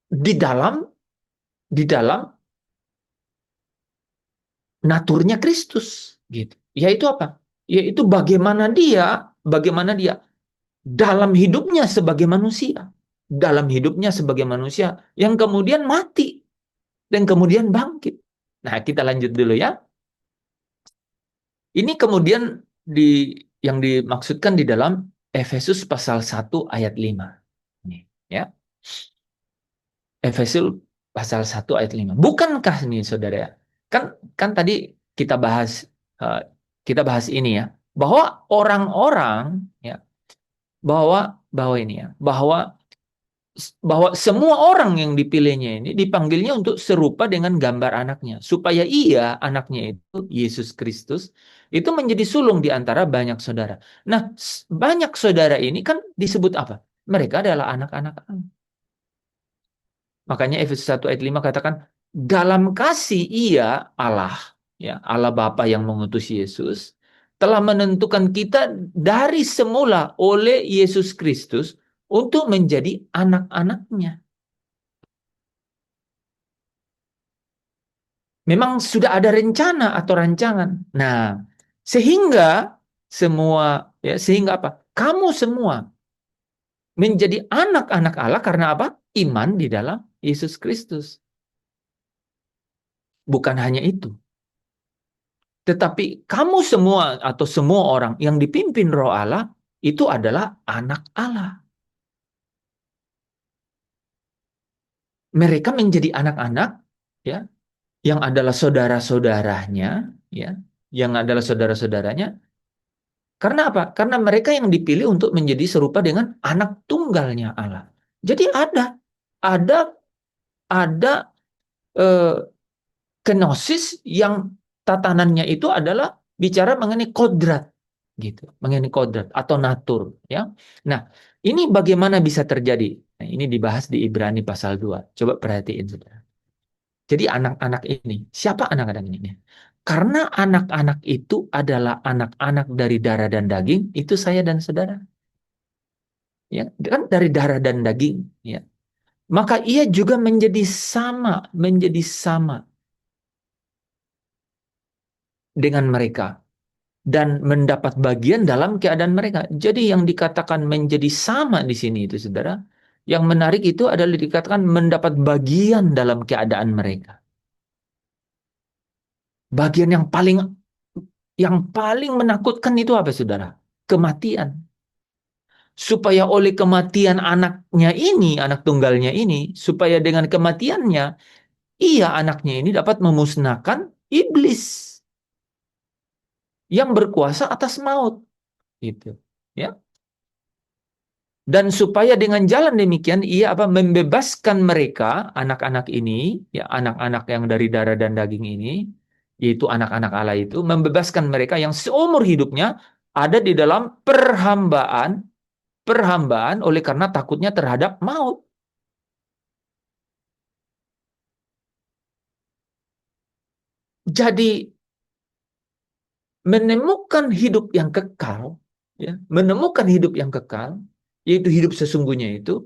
di dalam di dalam naturnya Kristus gitu. Yaitu apa? Yaitu bagaimana dia dalam hidupnya sebagai manusia, dalam hidupnya sebagai manusia yang kemudian mati dan kemudian bangkit. Nah, kita lanjut dulu ya. Ini kemudian yang dimaksudkan di dalam Efesus pasal 1 ayat 5. Nih, ya. Efesus pasal 1 ayat 5. Bukankah nih Saudara ya? Kan kan tadi kita bahas eh, kita bahas ini ya, bahwa orang-orang ya, bahwa bahwa ini ya, bahwa semua orang yang dipilihnya ini dipanggilnya untuk serupa dengan gambar anaknya, supaya ia, anaknya itu, Yesus Kristus, itu menjadi sulung di antara banyak saudara. Nah, banyak saudara ini kan disebut apa? Mereka adalah anak-anak Allah. Makanya Efesus 1 ayat 5 katakan, dalam kasih ia, Allah, ya, Allah Bapa yang mengutus Yesus, telah menentukan kita dari semula oleh Yesus Kristus untuk menjadi anak-anaknya. Memang sudah ada rencana atau rancangan. Nah, sehingga sehingga apa? Kamu semua menjadi anak-anak Allah karena apa? Iman di dalam Yesus Kristus. Bukan hanya itu. Tetapi kamu semua atau semua orang yang dipimpin Roh Allah itu adalah anak Allah. Mereka menjadi anak-anak ya, yang adalah saudara-saudaranya ya, yang adalah saudara-saudaranya. Karena apa? Karena mereka yang dipilih untuk menjadi serupa dengan anak tunggalnya Allah. Jadi ada ada eh, kenosis yang tatanannya itu adalah bicara mengenai kodrat gitu, mengenai kodrat atau natur ya. Nah, ini bagaimana bisa terjadi? Nah, ini dibahas di Ibrani pasal 2. Coba perhatiin Saudara. Jadi anak-anak ini, siapa anak-anak ini? Karena anak-anak itu adalah anak-anak dari darah dan daging, itu saya dan saudara. Ya, kan dari darah dan daging, ya. Maka ia juga menjadi sama dengan mereka dan mendapat bagian dalam keadaan mereka. Jadi yang dikatakan menjadi sama di sini itu Saudara, yang menarik itu adalah dikatakan mendapat bagian dalam keadaan mereka. Bagian yang paling menakutkan itu apa Saudara? Kematian. supaya oleh kematian anaknya ini, anak tunggalnya ini, supaya dengan kematiannya, anaknya ini dapat memusnahkan iblis yang berkuasa atas maut, gitu. Ya. Dan supaya dengan jalan demikian ia membebaskan mereka, anak-anak ini, ya anak-anak yang dari darah dan daging ini, yaitu anak-anak Allah itu, membebaskan mereka yang seumur hidupnya ada di dalam perhambaan, perhambaan oleh karena takutnya terhadap maut. Jadi menemukan hidup yang kekal, ya, menemukan hidup yang kekal, yaitu hidup sesungguhnya itu,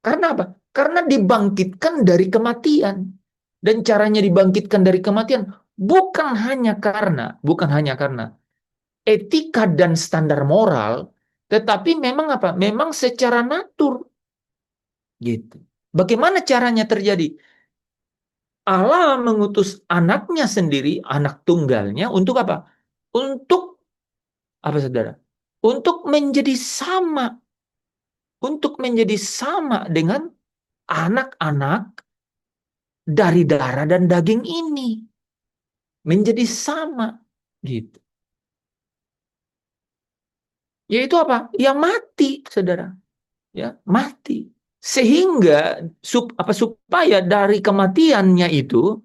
karena apa? Karena dibangkitkan dari kematian. Dan caranya dibangkitkan dari kematian bukan hanya karena etika dan standar moral, tetapi memang apa? Memang secara natur, gitu. Bagaimana caranya terjadi? Allah mengutus anaknya sendiri, anak tunggalnya untuk apa? Untuk apa, saudara? Untuk menjadi sama dengan anak-anak dari darah dan daging ini, menjadi sama, gitu. Yaitu apa? Yang mati, saudara. Ya, mati. Sehingga supaya dari kematiannya itu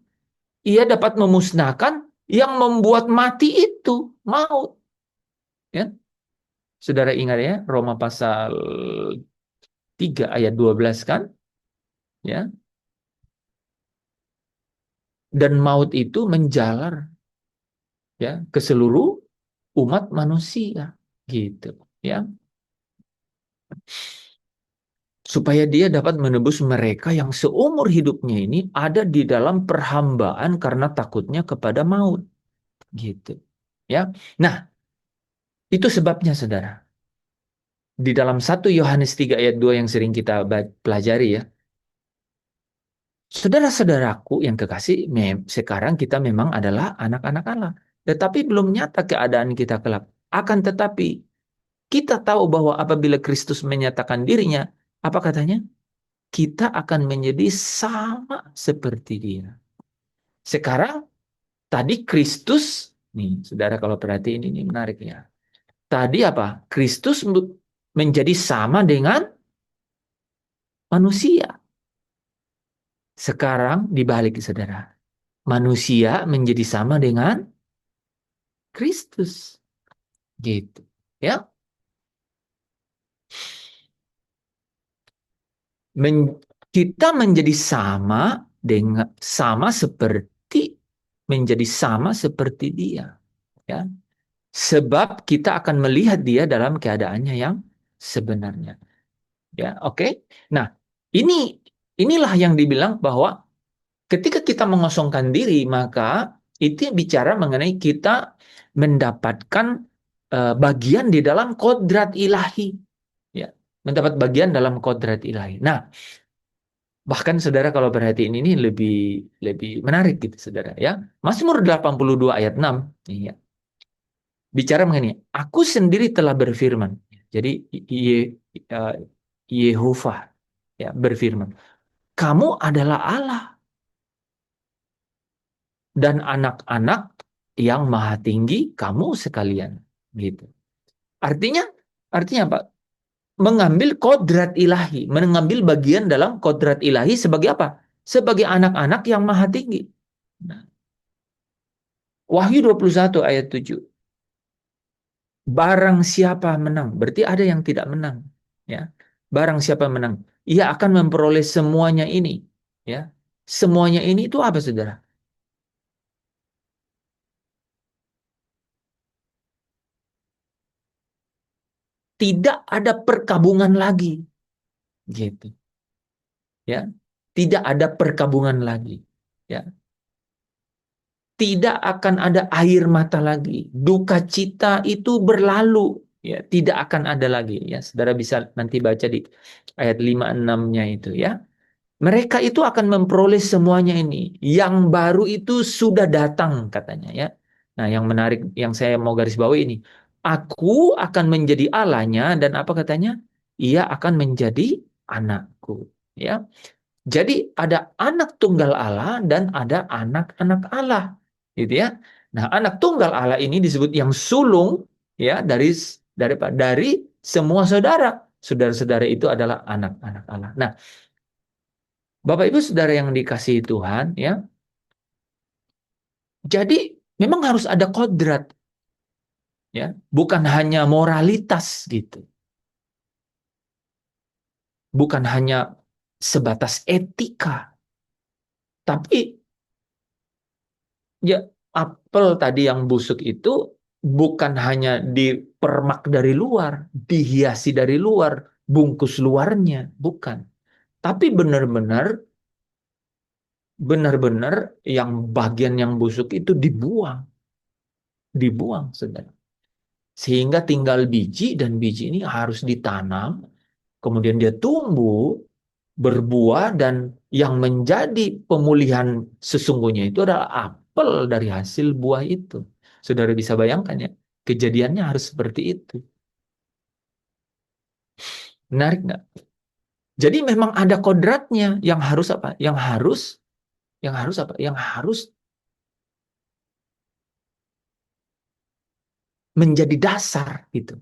ia dapat memusnahkan yang membuat mati itu, maut. Ya. Saudara ingat ya, Roma pasal 3 ayat 12 kan? Ya. Dan maut itu menjalar, ya, ke seluruh umat manusia, gitu, ya. Supaya dia dapat menebus mereka yang seumur hidupnya ini ada di dalam perhambaan karena takutnya kepada maut, gitu, ya. Nah, itu sebabnya, saudara, di dalam 1 Yohanes 3 ayat 2 yang sering kita pelajari, ya, saudara-saudaraku yang kekasih, sekarang kita memang adalah anak-anak Allah, tetapi belum nyata keadaan kita kelak. Akan tetapi kita tahu bahwa apabila Kristus menyatakan dirinya, apa katanya? Kita akan menjadi sama seperti Dia. Sekarang tadi Kristus, nih saudara kalau perhatiin ini menarik ya. Tadi apa? Kristus menjadi sama dengan manusia. Sekarang dibalik, saudara. Manusia menjadi sama dengan Kristus. Gitu. Ya. Kita menjadi sama seperti Dia. Ya. Sebab kita akan melihat Dia dalam keadaannya yang sebenarnya. Ya, oke. Nah, inilah yang dibilang bahwa ketika kita mengosongkan diri, maka itu bicara mengenai kita mendapatkan bagian di dalam kodrat ilahi, ya, mendapat bagian dalam kodrat ilahi. Nah, bahkan saudara kalau perhatiin ini lebih lebih menarik gitu, saudara, ya. Mazmur 82 ayat 6, ya, bicara mengenai aku sendiri telah berfirman. Jadi uh, Yehova, ya, berfirman, kamu adalah Allah dan anak-anak yang maha tinggi kamu sekalian, gitu. Artinya apa? Mengambil kodrat ilahi, mengambil bagian dalam kodrat ilahi sebagai apa? Sebagai anak-anak yang maha tinggi. Nah, Wahyu 21 ayat 7. Barang siapa menang, berarti ada yang tidak menang, ya. Barang siapa menang, ia akan memperoleh semuanya ini, ya. Semuanya ini itu apa, saudara? Tidak ada perkabungan lagi, gitu, ya. Tidak ada perkabungan lagi, ya. Tidak akan ada air mata lagi, duka cita itu berlalu, ya, tidak akan ada lagi, ya. Saudara bisa nanti baca di ayat 5-6-nya itu, ya. Mereka itu akan memperoleh semuanya ini. Yang baru itu sudah datang, katanya, ya. Nah, yang menarik yang saya mau garis bawahi ini, Aku akan menjadi Allahnya dan apa katanya? Ia akan menjadi anakku. Ya. Jadi ada anak tunggal Allah dan ada anak-anak Allah, gitu ya. Nah, anak tunggal Allah ini disebut yang sulung, ya, dari semua saudara. Saudara-saudara itu adalah anak-anak Allah. Nah, Bapak Ibu Saudara yang dikasihi Tuhan, ya. Jadi memang harus ada kodrat, ya, bukan hanya moralitas gitu, bukan hanya sebatas etika, tapi ya, apel tadi yang busuk itu bukan hanya dipermak dari luar, dihiasi dari luar, bungkus luarnya, bukan. Tapi benar-benar yang bagian yang busuk itu dibuang, saudara. Sehingga tinggal biji dan biji ini harus ditanam, kemudian dia tumbuh, berbuah dan yang menjadi pemulihan sesungguhnya itu adalah apel dari hasil buah itu. Saudara bisa bayangkan ya, kejadiannya harus seperti itu. Menarik nggak? Jadi memang ada kodratnya yang harus apa? Yang harus apa? Yang harus menjadi dasar gitu.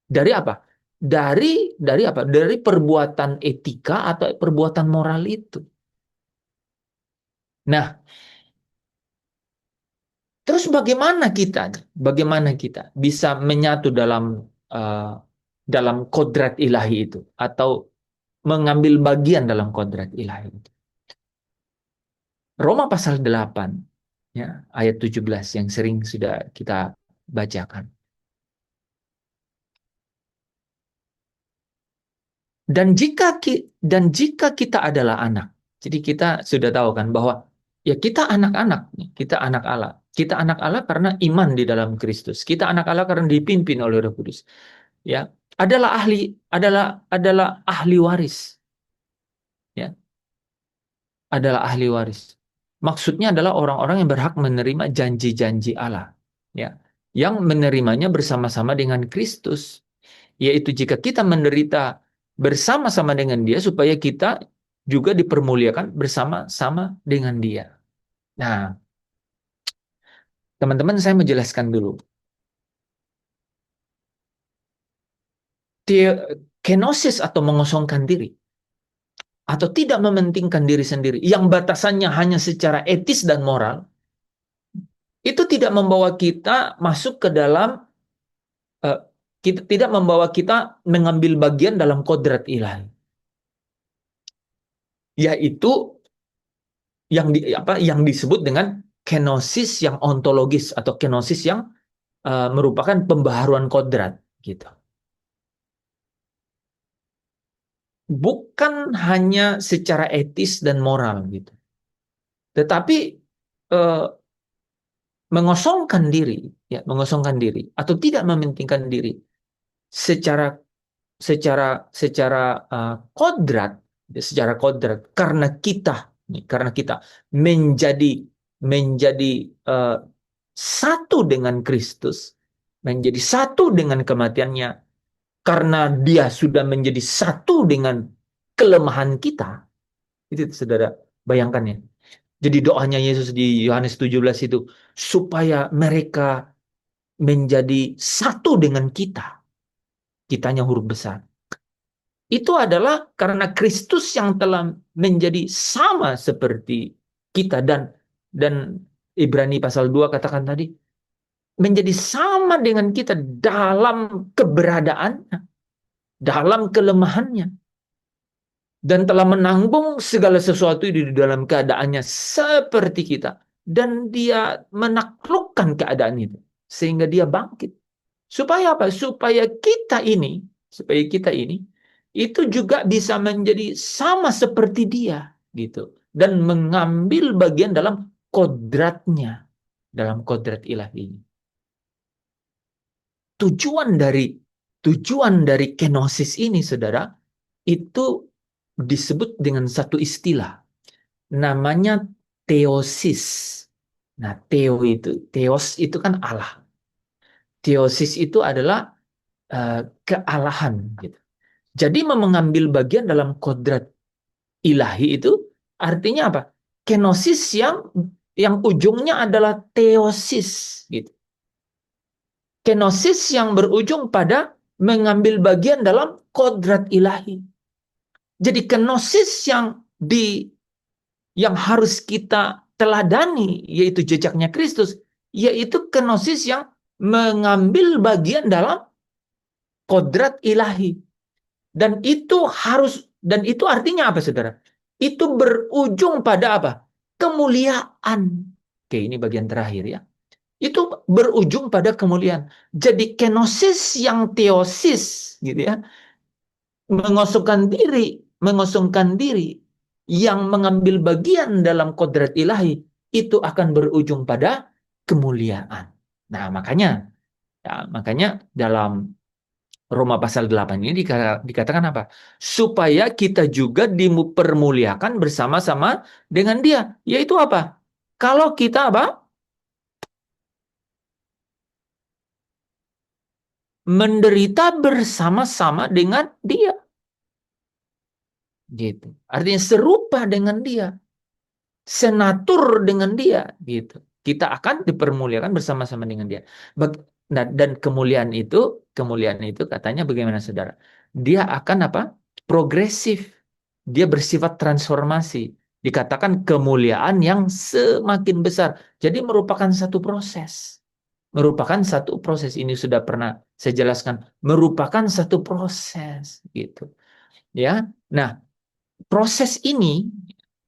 Dari apa? Dari apa? Dari perbuatan etika atau perbuatan moral itu. Nah, terus bagaimana kita bisa menyatu dalam kodrat ilahi itu atau mengambil bagian dalam kodrat ilahi itu. Roma pasal 8 ya, ayat 17 yang sering sudah kita bacakan. Dan jika kita adalah anak, jadi kita sudah tahu kan bahwa ya kita anak-anak, kita anak Allah. Kita anak Allah karena iman di dalam Kristus. Kita anak Allah karena dipimpin oleh Roh Kudus. Ya, adalah ahli waris, ya, adalah ahli waris. Maksudnya adalah orang-orang yang berhak menerima janji-janji Allah, ya, yang menerimanya bersama-sama dengan Kristus, yaitu jika kita menderita bersama-sama dengan Dia supaya kita juga dipermuliakan bersama-sama dengan Dia. Nah, teman-teman, saya menjelaskan dulu. Kenosis atau mengosongkan diri atau tidak mementingkan diri sendiri yang batasannya hanya secara etis dan moral, itu tidak membawa kita masuk ke dalam kita tidak membawa kita mengambil bagian dalam kodrat ilahi, yaitu yang disebut dengan kenosis yang ontologis atau kenosis yang merupakan pembaharuan kodrat gitu. Bukan hanya secara etis dan moral gitu, tetapi eh, mengosongkan diri atau tidak mementingkan diri secara secara secara kodrat, karena kita menjadi menjadi uh, satu dengan Kristus, menjadi satu dengan kematiannya, karena dia sudah menjadi satu dengan kelemahan kita. Itu saudara bayangkan ya. Jadi doanya Yesus di Yohanes 17 itu supaya mereka menjadi satu dengan kita. Kitanya huruf besar. Itu adalah karena Kristus yang telah menjadi sama seperti kita, dan Ibrani pasal 2 katakan tadi menjadi sama dengan kita dalam keberadaannya, dalam kelemahannya, dan telah menanggung segala sesuatu di dalam keadaannya seperti kita, dan dia menaklukkan keadaan itu sehingga dia bangkit. Supaya apa? Supaya kita ini itu juga bisa menjadi sama seperti dia gitu, dan mengambil bagian dalam kodratnya, dalam kodrat ilahi. Tujuan dari kenosis ini, saudara, itu disebut dengan satu istilah namanya teosis. Nah, theos itu kan Allah. Teosis itu adalah kealahan gitu. Jadi mengambil bagian dalam kodrat ilahi itu artinya apa? Kenosis yang ujungnya adalah teosis gitu. Kenosis yang berujung pada mengambil bagian dalam kodrat ilahi. Jadi kenosis yang harus kita teladani yaitu jejaknya Kristus, yaitu kenosis yang mengambil bagian dalam kodrat ilahi. Dan itu artinya apa, Saudara? Itu berujung pada apa? Kemuliaan. Oke, ini bagian terakhir ya. Itu berujung pada kemuliaan. Jadi kenosis yang teosis gitu ya, mengosongkan diri yang mengambil bagian dalam kodrat ilahi itu akan berujung pada kemuliaan. Nah, makanya dalam Roma pasal 8 ini dikatakan apa? Supaya kita juga dipermuliakan bersama-sama dengan Dia. Yaitu apa? Kalau kita apa? Menderita bersama-sama dengan Dia. Gitu. Artinya serupa dengan Dia, senatur dengan Dia, gitu. Kita akan dipermuliakan bersama-sama dengan Dia. Dan kemuliaan itu katanya bagaimana, Saudara? Dia akan apa? Progresif. Dia bersifat transformasi. Dikatakan kemuliaan yang semakin besar. Jadi merupakan satu proses. Merupakan satu proses. Ini sudah pernah saya jelaskan. Merupakan satu proses, gitu. Ya. Nah, proses ini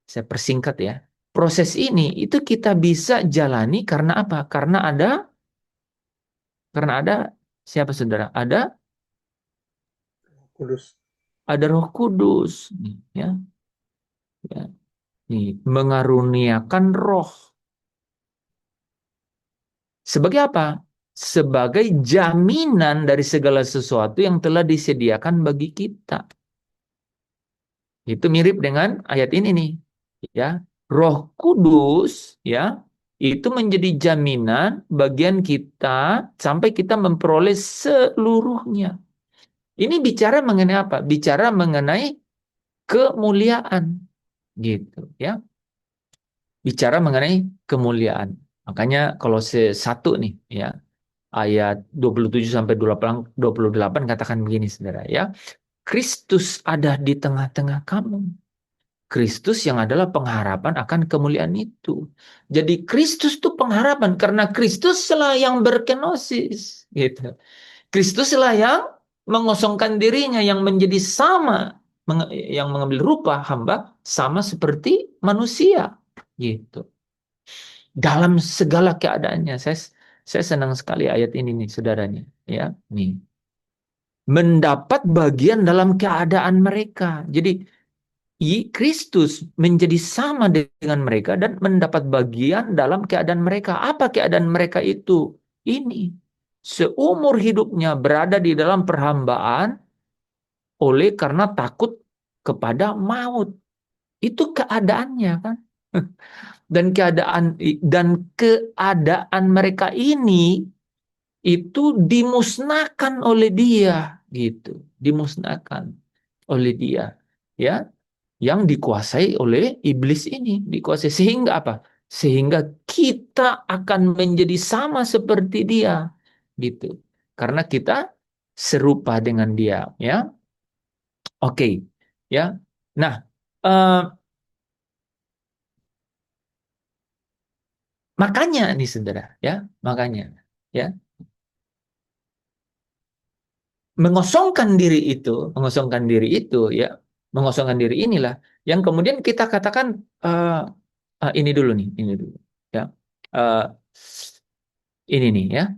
saya persingkat ya. Proses ini itu kita bisa jalani karena apa? Karena ada siapa, Saudara? Kudus. Ada Roh Kudus nih, ya. Ya. Nih, mengaruniakan roh. Sebagai apa? Sebagai jaminan dari segala sesuatu yang telah disediakan bagi kita. Itu mirip dengan ayat ini nih, ya. Roh Kudus, ya, itu menjadi jaminan bagian kita sampai kita memperoleh seluruhnya. Ini bicara mengenai apa? Bicara mengenai kemuliaan, gitu, ya. Bicara mengenai kemuliaan. Makanya Kolose 1 nih, ya, ayat 27 sampai 28 katakan begini, Saudara, ya. Kristus ada di tengah-tengah kamu. Kristus yang adalah pengharapan akan kemuliaan itu. Jadi Kristus itu pengharapan karena Kristuslah yang berkenosis, gitu. Kristuslah yang mengosongkan dirinya yang menjadi sama, yang mengambil rupa hamba sama seperti manusia, gitu. Dalam segala keadaannya, saya senang sekali ayat ini nih, saudaranya, ya, nih. Mendapat bagian dalam keadaan mereka. Jadi Kristus menjadi sama dengan mereka dan mendapat bagian dalam keadaan mereka. Apa keadaan mereka itu? Ini. Seumur hidupnya berada di dalam perhambaan oleh karena takut kepada maut. Itu keadaannya kan. Dan keadaan mereka ini itu dimusnahkan oleh Dia, gitu. Dimusnahkan oleh Dia, ya, yang dikuasai oleh iblis ini, dikuasai sehingga apa? Sehingga kita akan menjadi sama seperti Dia, gitu. Karena kita serupa dengan Dia, ya. Oke, ya. Nah, eh, makanya nih, Saudara, ya, makanya, ya, mengosongkan diri inilah yang kemudian kita katakan ini dulu nih, ya. Eh, ini nih, ya,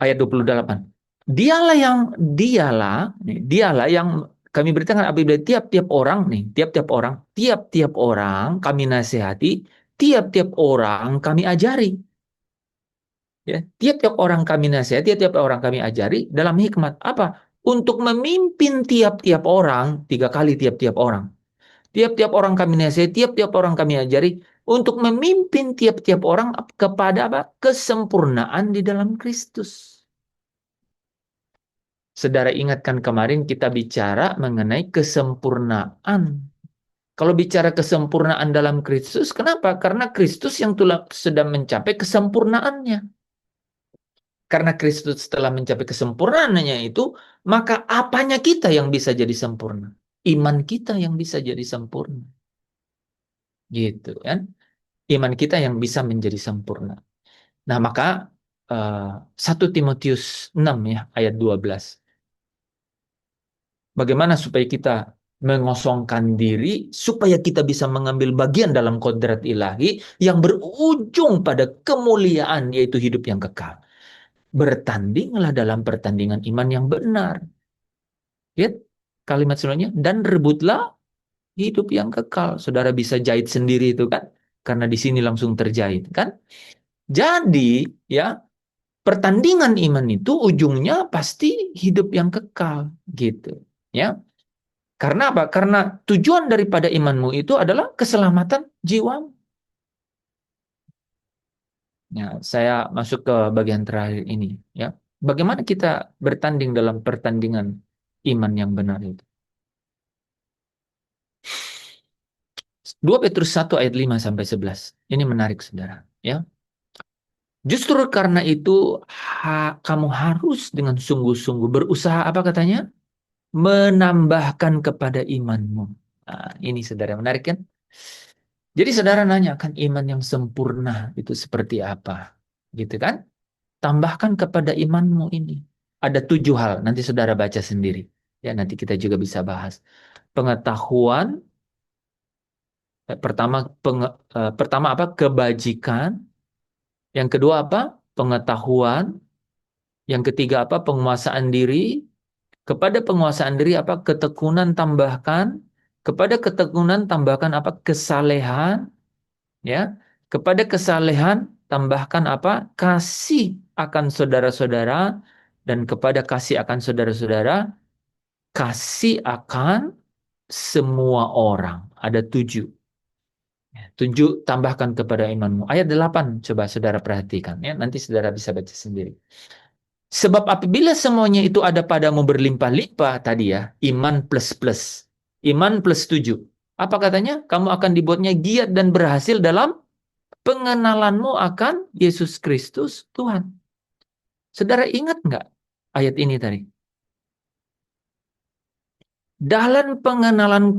ayat 28. Dialah yang kami beritakan apabila tiap-tiap orang kami nasihati, tiap-tiap orang kami ajari. Ya, tiap-tiap orang kami nasihati, tiap-tiap orang kami ajari dalam hikmat. Apa? Untuk memimpin tiap-tiap orang, 3 kali tiap-tiap orang. Tiap-tiap orang kami nasihati, tiap-tiap orang kami ajari untuk memimpin tiap-tiap orang kepada apa? Kesempurnaan di dalam Kristus. Saudara ingatkan kemarin kita bicara mengenai kesempurnaan. Kalau bicara kesempurnaan dalam Kristus, kenapa? Karena Kristus yang sudah mencapai kesempurnaannya. Karena Kristus telah mencapai kesempurnaannya itu, maka apanya kita yang bisa jadi sempurna? Iman kita yang bisa jadi sempurna. Gitu kan? Iman kita yang bisa menjadi sempurna. Nah, maka 1 Timotius 6 ya, ayat 12. Bagaimana supaya kita mengosongkan diri, supaya kita bisa mengambil bagian dalam kodrat ilahi yang berujung pada kemuliaan, yaitu hidup yang kekal. Bertandinglah dalam pertandingan iman yang benar. Lihat kalimat sebelumnya, dan rebutlah hidup yang kekal. Saudara bisa jahit sendiri itu kan, karena di sini langsung terjahit kan. Jadi ya, pertandingan iman itu ujungnya pasti hidup yang kekal gitu ya. Karena apa? Karena tujuan daripada imanmu itu adalah keselamatan jiwa. Ya, saya masuk ke bagian terakhir ini ya. Bagaimana kita bertanding dalam pertandingan iman yang benar itu? 2 Petrus 1 ayat 5 sampai 11. Ini menarik Saudara, ya. Justru karena itu kamu harus dengan sungguh-sungguh berusaha apa katanya? Menambahkan kepada imanmu. Nah, ini Saudara menarik kan? Jadi Saudara nanyakan iman yang sempurna itu seperti apa? Gitu kan? Tambahkan kepada imanmu ini. Ada 7 hal, nanti Saudara baca sendiri. Ya, nanti kita juga bisa bahas. Pengetahuan, pertama apa? Kebajikan. Yang kedua apa? Pengetahuan. Yang ketiga apa? Penguasaan diri. Kepada penguasaan diri apa? Ketekunan tambahkan. Kepada ketekunan tambahkan apa? Kesalehan. Ya. Kepada kesalehan tambahkan apa? Kasih akan saudara-saudara. Dan kepada kasih akan saudara-saudara, kasih akan semua orang. Ada 7. Tunjuk tambahkan kepada imanmu. Ayat 8 coba saudara perhatikan ya. Nanti saudara bisa baca sendiri. Sebab apabila semuanya itu ada padamu berlimpah-limpah tadi ya, iman plus plus. Iman plus 7. Apa katanya? Kamu akan dibuatnya giat dan berhasil dalam pengenalanmu akan Yesus Kristus Tuhan. Saudara ingat nggak ayat ini tadi? Dalam pengenalan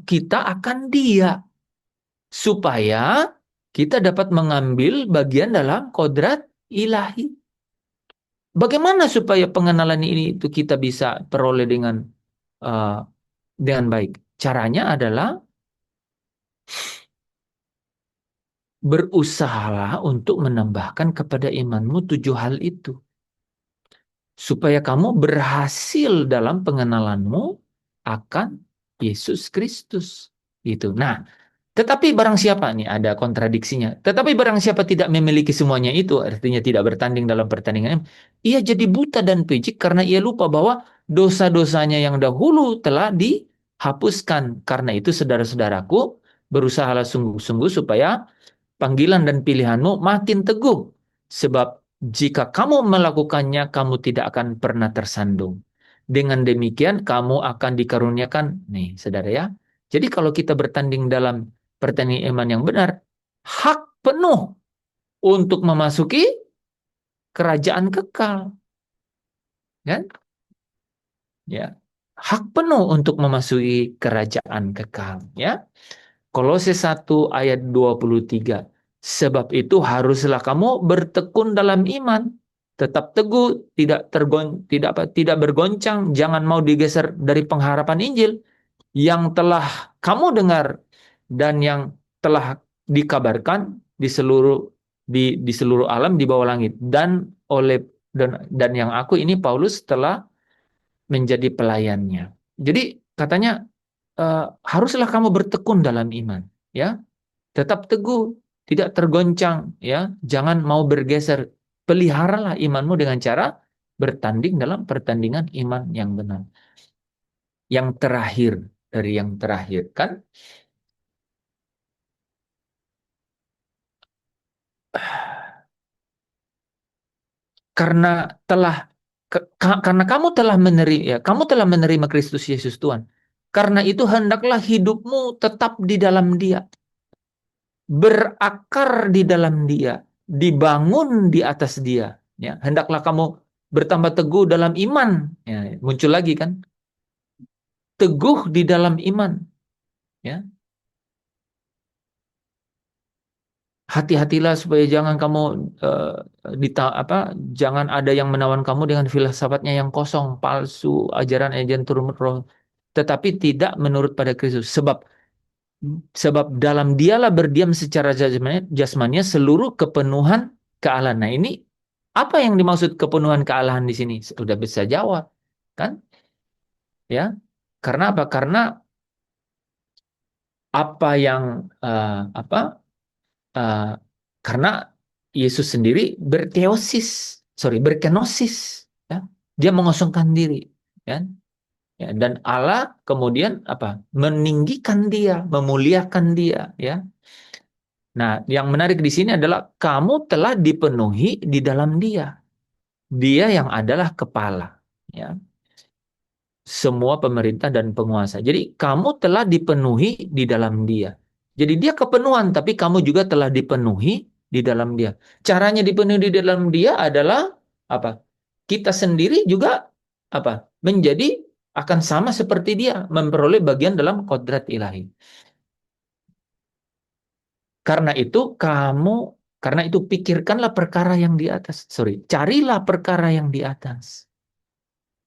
kita akan Dia. Supaya kita dapat mengambil bagian dalam kodrat ilahi. Bagaimana supaya pengenalan ini itu kita bisa peroleh uh, dengan baik? Caranya adalah berusahalah untuk menambahkan kepada imanmu 7 hal itu. Supaya kamu berhasil dalam pengenalanmu akan Yesus Kristus. Itu. Nah, tetapi barang siapa nih ada kontradiksinya. Tetapi barang siapa tidak memiliki semuanya itu, artinya tidak bertanding dalam pertandingan, ia jadi buta dan picik karena ia lupa bahwa dosa-dosanya yang dahulu telah dihapuskan. Karena itu saudara-saudaraku, berusahalah sungguh-sungguh supaya panggilan dan pilihanmu makin teguh. Sebab jika kamu melakukannya, kamu tidak akan pernah tersandung. Dengan demikian, kamu akan dikaruniakan, nih saudara ya. Jadi kalau kita bertanding dalam pertandingan iman yang benar, hak penuh untuk memasuki kerajaan kekal. Kan? Ya. Hak penuh untuk memasuki kerajaan kekal. Ya. Kolose 1 ayat 23. Sebab itu haruslah kamu bertekun dalam iman, tetap teguh, tidak bergoncang, jangan mau digeser dari pengharapan Injil yang telah kamu dengar dan yang telah dikabarkan di seluruh alam di bawah langit dan yang aku ini Paulus telah menjadi pelayannya. Jadi katanya haruslah kamu bertekun dalam iman, ya, tetap teguh, tidak tergoncang, ya, jangan mau bergeser. Peliharalah imanmu dengan cara bertanding dalam pertandingan iman yang benar. Yang terakhir dari yang terakhir kan, karena telah karena kamu telah menerima kamu telah menerima Kristus Yesus Tuhan. Karena itu hendaklah hidupmu tetap di dalam Dia, berakar di dalam Dia, dibangun di atas Dia. Ya, hendaklah kamu bertambah teguh dalam iman. Ya, muncul lagi kan, teguh di dalam iman. Ya, hati-hatilah supaya jangan kamu eh, jangan ada yang menawan kamu dengan filsafatnya yang kosong, palsu, ajaran turun roh, tetapi tidak menurut pada Kristus. Sebab dalam dialah berdiam secara jasmania seluruh kepenuhan kealahan. Nah, ini apa yang dimaksud kepenuhan kealahan di sini? Sudah bisa jawab, kan? Ya, karena apa? Karena apa yang apa? eh, karena Yesus sendiri berkenosis, ya. Dia mengosongkan diri, kan? Ya, dan Allah kemudian apa? Meninggikan dia, memuliakan dia, ya. Nah, yang menarik di sini adalah kamu telah dipenuhi di dalam dia. Dia yang adalah kepala, ya. Semua pemerintah dan penguasa. Jadi kamu telah dipenuhi di dalam dia. Jadi dia kepenuhan, tapi kamu juga telah dipenuhi di dalam dia. Caranya dipenuhi di dalam dia adalah apa? Kita sendiri juga apa? Menjadi akan sama seperti dia, memperoleh bagian dalam kodrat ilahi. Karena itu kamu, karena itu pikirkanlah perkara yang di atas. Sorry, carilah perkara yang di atas.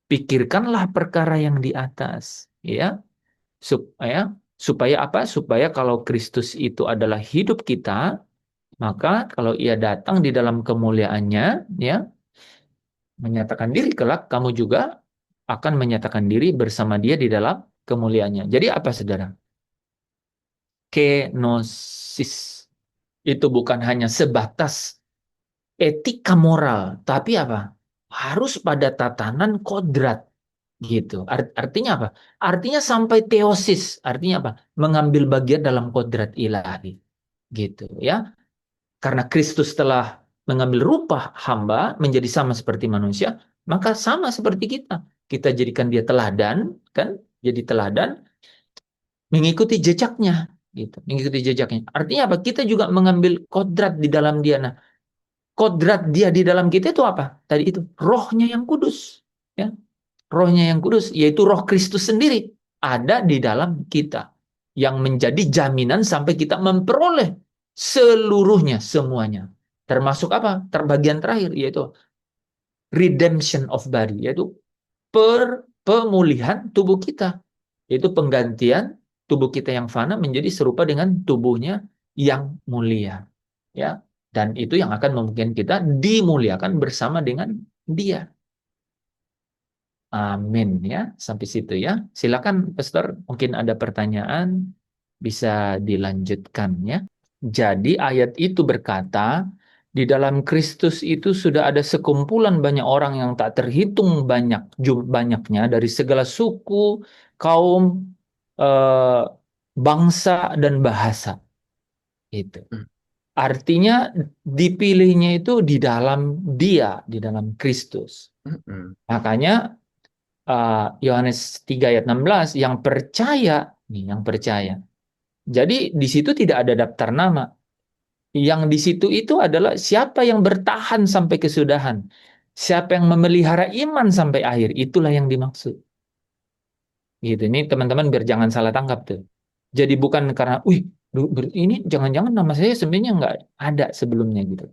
Pikirkanlah perkara yang di atas, ya. Supaya apa? Supaya kalau Kristus itu adalah hidup kita, maka kalau ia datang di dalam kemuliaannya, ya, menyatakan diri kelak, kamu juga akan menyatakan diri bersama dia di dalam kemuliaannya. Jadi apa, saudara? Kenosis itu bukan hanya sebatas etika moral, tapi apa? Harus pada tatanan kodrat. Gitu. Artinya apa? Artinya sampai teosis. Artinya apa? Mengambil bagian dalam kodrat ilahi. Gitu ya. Karena Kristus telah mengambil rupa hamba menjadi sama seperti manusia, maka sama seperti kita. Kita jadikan dia teladan, kan? Jadi teladan mengikuti jejaknya, gitu. Mengikuti jejaknya. Artinya apa? Kita juga mengambil kodrat di dalam dia. Nah, kodrat dia di dalam kita itu apa? Tadi itu rohnya yang kudus, ya. Rohnya yang kudus, yaitu roh Kristus sendiri, ada di dalam kita. Yang menjadi jaminan sampai kita memperoleh seluruhnya, semuanya. Termasuk apa? Terbagian terakhir, yaitu redemption of body, yaitu pemulihan tubuh kita. Yaitu penggantian tubuh kita yang fana menjadi serupa dengan tubuhnya yang mulia. Ya, dan itu yang akan memungkinkan kita dimuliakan bersama dengan dia. Amin, ya, sampai situ ya. Silakan Pastor, mungkin ada pertanyaan bisa dilanjutkan ya. Jadi ayat itu berkata, di dalam Kristus itu sudah ada sekumpulan banyak orang yang tak terhitung banyaknya dari segala suku, kaum, eh, bangsa dan bahasa. Itu. Hmm. Artinya dipilihnya itu di dalam Dia, di dalam Kristus. Hmm. Makanya Yohanes 3 ayat 16 yang percaya, nih yang percaya. Jadi di situ tidak ada daftar nama. Yang di situ itu adalah siapa yang bertahan sampai kesudahan. Siapa yang memelihara iman sampai akhir, itulah yang dimaksud. Gitu. Ini teman-teman biar jangan salah tangkap tuh. Jadi bukan karena, wih, ini jangan-jangan nama saya sebenarnya nggak ada sebelumnya gitu.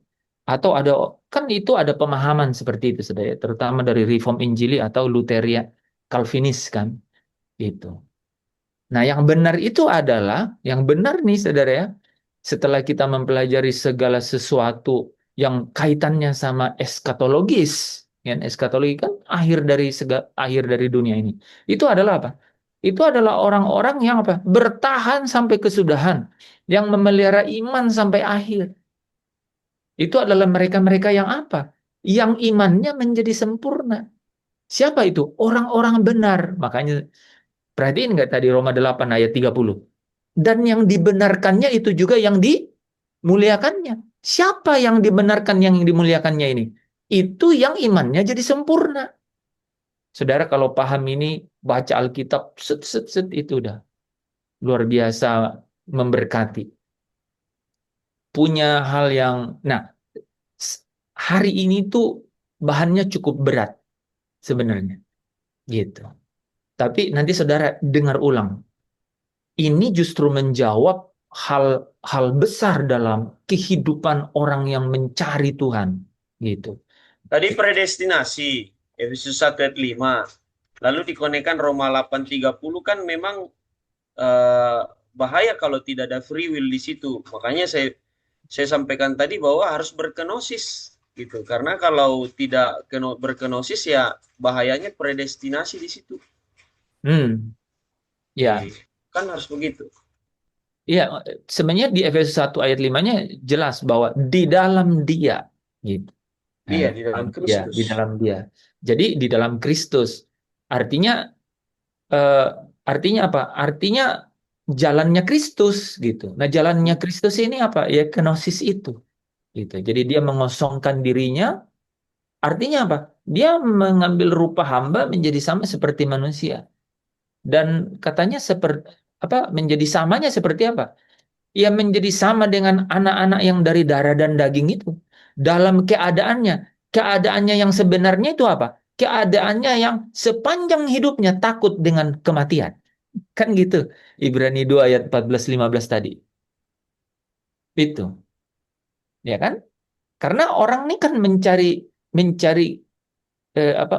Atau ada, kan itu ada pemahaman seperti itu, saudara, terutama dari Reform Injili atau Lutheria Calvinis kan, gitu. Nah, yang benar itu adalah, yang benar nih, saudara ya, setelah kita mempelajari segala sesuatu yang kaitannya sama eskatologis, kan, eskatologi kan akhir dari dunia ini. Itu adalah apa? Itu adalah orang-orang yang apa? Bertahan sampai kesudahan, yang memelihara iman sampai akhir. Itu adalah mereka-mereka yang apa? Yang imannya menjadi sempurna. Siapa itu? Orang-orang benar. Makanya perhatiin nggak tadi Roma 8 ayat 30. Dan yang dibenarkannya itu juga yang dimuliakannya. Siapa yang dibenarkan yang dimuliakannya ini? itu yang imannya jadi sempurna. Saudara kalau paham ini, baca Alkitab, set, set, set, itu udah luar biasa memberkati. Punya hal yang, nah, hari ini tuh bahannya cukup berat sebenarnya, gitu. Tapi nanti saudara dengar ulang. Ini justru menjawab hal-hal besar dalam kehidupan orang yang mencari Tuhan, gitu. Tadi predestinasi, Efesus 1 ayat 5. Lalu dikonekkan Roma 8:30 kan memang eh, bahaya kalau tidak ada free will di situ. Makanya saya sampaikan tadi bahwa harus berkenosis gitu. Karena kalau tidak berkenosis ya bahayanya predestinasi di situ. Ya, Kan harus begitu. ya, sebenarnya di Efesus 1 ayat 5-nya jelas bahwa di dalam Dia, gitu. Iya, Nah, di dalam ya, Kristus. di dalam Dia. Jadi di dalam Kristus. Artinya eh, artinya apa? Artinya jalannya Kristus, gitu. Nah, jalannya Kristus ini apa? Ya kenosis itu, gitu. Jadi dia mengosongkan dirinya. Artinya apa? Dia mengambil rupa hamba menjadi sama seperti manusia. Dan katanya seperti apa? Menjadi samanya seperti apa? Ya menjadi sama dengan anak-anak yang dari darah dan daging itu. Dalam keadaannya. Keadaannya yang sebenarnya itu apa? Keadaannya yang sepanjang hidupnya takut dengan kematian. Kan gitu. Ibrani 2 ayat 14-15 tadi. Itu. Ya kan? Karena orang ini kan mencari mencari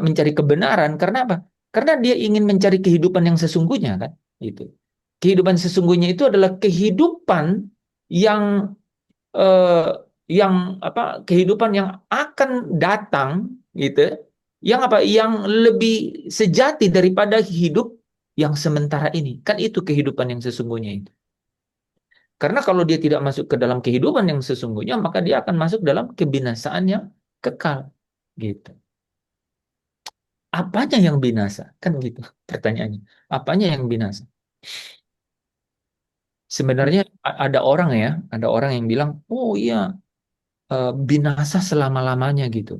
mencari kebenaran karena apa? Karena dia ingin mencari kehidupan yang sesungguhnya kan? Itu. Kehidupan sesungguhnya itu adalah kehidupan yang eh, yang apa? Kehidupan yang akan datang gitu. Yang apa? Yang lebih sejati daripada hidup yang sementara ini. Kan itu kehidupan yang sesungguhnya itu. Karena kalau dia tidak masuk ke dalam kehidupan yang sesungguhnya, maka dia akan masuk dalam kebinasaan yang kekal. Gitu. Apanya yang binasa? Kan gitu pertanyaannya. Apanya yang binasa? Sebenarnya ada orang ya, ada orang yang bilang, oh iya, binasa selama-lamanya gitu.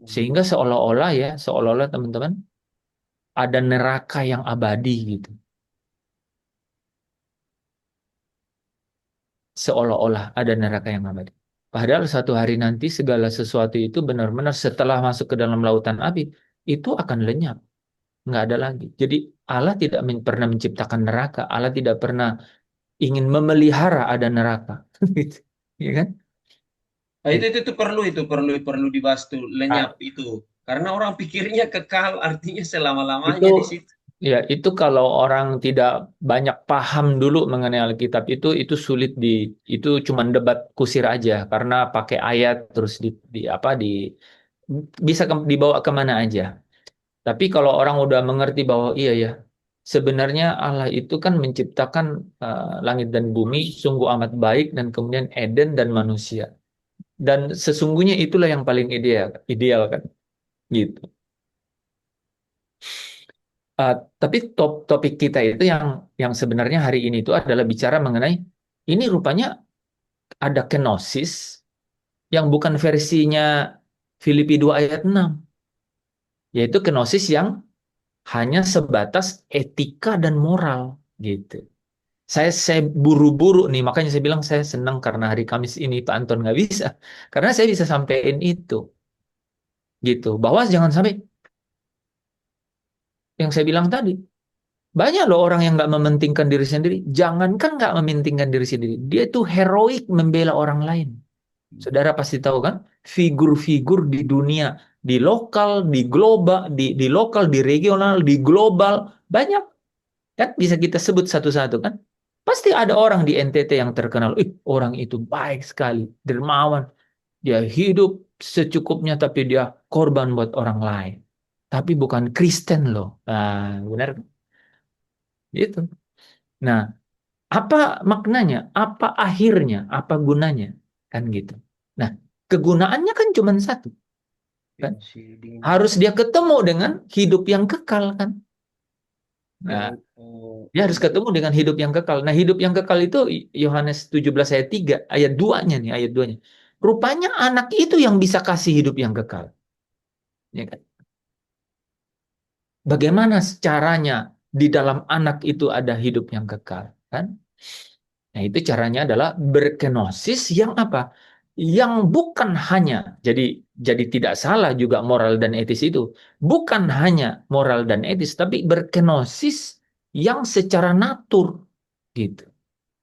Sehingga seolah-olah ya, seolah-olah teman-teman, ada neraka yang abadi gitu. Seolah-olah ada neraka yang abadi. Padahal satu hari nanti segala sesuatu itu benar-benar setelah masuk ke dalam lautan api, itu akan lenyap. Nggak ada lagi. Jadi Allah tidak pernah menciptakan neraka. Allah tidak pernah ingin memelihara ada neraka. Gitu. Ya kan? Nah, Gitu. itu perlu dibahas tuh lenyap Ah, itu. Karena orang pikirnya kekal artinya itu selama-lamanya di situ. ya itu kalau orang tidak banyak paham dulu mengenai Alkitab itu sulit itu cuman debat kusir aja karena pakai ayat terus di apa bisa dibawa kemana aja. Tapi kalau orang udah mengerti bahwa iya ya sebenarnya Allah itu kan menciptakan langit dan bumi sungguh amat baik dan kemudian Eden dan manusia. Dan sesungguhnya itulah yang paling ideal, ideal kan, gitu. Tapi topik kita itu yang sebenarnya hari ini itu adalah bicara mengenai ini rupanya ada kenosis yang bukan versinya Filipi 2 ayat 6, yaitu kenosis yang hanya sebatas etika dan moral, gitu. Saya buru-buru nih, makanya saya bilang saya senang karena hari Kamis ini Pak Anton nggak bisa, karena saya bisa sampaikan itu, gitu. Bahwa jangan sampai yang saya bilang tadi. Banyak loh orang yang nggak mementingkan diri sendiri. Jangankan nggak mementingkan diri sendiri, dia itu heroik membela orang lain. Saudara pasti tahu kan, figur-figur di dunia, di lokal, di global, di lokal, di regional, di global, banyak kan bisa kita sebut satu-satu kan. Pasti ada orang di NTT yang terkenal. Orang itu baik sekali, dermawan, dia hidup secukupnya, tapi dia korban buat orang lain. Tapi bukan Kristen loh. Nah, benar kan? Gitu. Nah, apa maknanya? Apa akhirnya? Apa gunanya? Kan gitu. Nah, kegunaannya kan cuma satu, kan? Harus dia ketemu dengan hidup yang kekal, kan? Nah, dia harus ketemu dengan hidup yang kekal. Nah, hidup yang kekal itu Yohanes 17 ayat 3, ayat 2-nya nih, ayat 2-nya. rupanya anak itu yang bisa kasih hidup yang kekal. Ya kan? Bagaimana caranya di dalam anak itu ada hidup yang kekal, kan? Nah, itu caranya adalah berkenosis yang apa? Yang bukan hanya, jadi tidak salah juga moral dan etis itu. Bukan hanya moral dan etis, tapi berkenosis yang secara natur, gitu.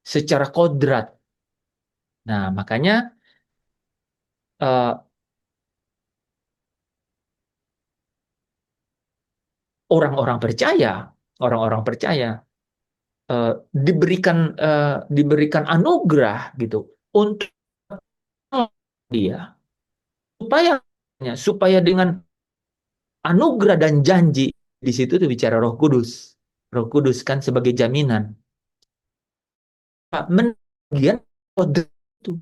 Secara kodrat. Nah, makanya eh, orang-orang percaya, orang-orang percaya diberikan anugerah gitu untuk dia supaya supaya dengan anugerah dan janji di situ tuh bicara Roh Kudus. Roh Kudus kan sebagai jaminan. Bagian kodrat itu.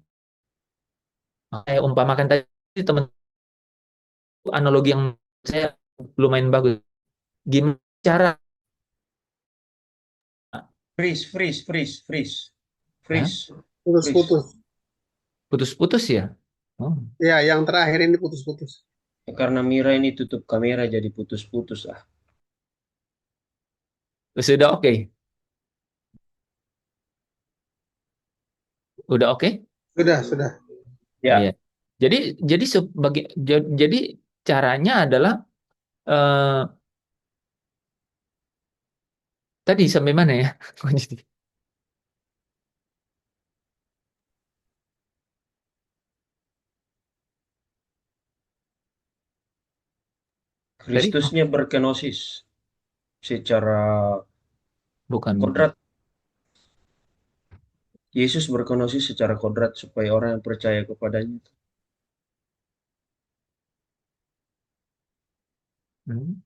Saya umpamakan tadi teman analogi yang saya lumayan bagus. Gimana cara Freeze, freeze, freeze, freeze, ya? freeze, freeze. Putus-putus. Putus-putus ya? Oh. Ya, yang terakhir ini putus-putus. Ya, karena Mira ini tutup kamera jadi putus-putus ah. Sudah oke? Udah oke? Sudah. Ya, Iya. Jadi sebagai jadi caranya adalah eh, tadi sampai mana ya? Tadi Kristusnya berkenosis secara bukan. kodrat. Yesus berkenosis secara kodrat supaya orang yang percaya kepadanya. Hmm.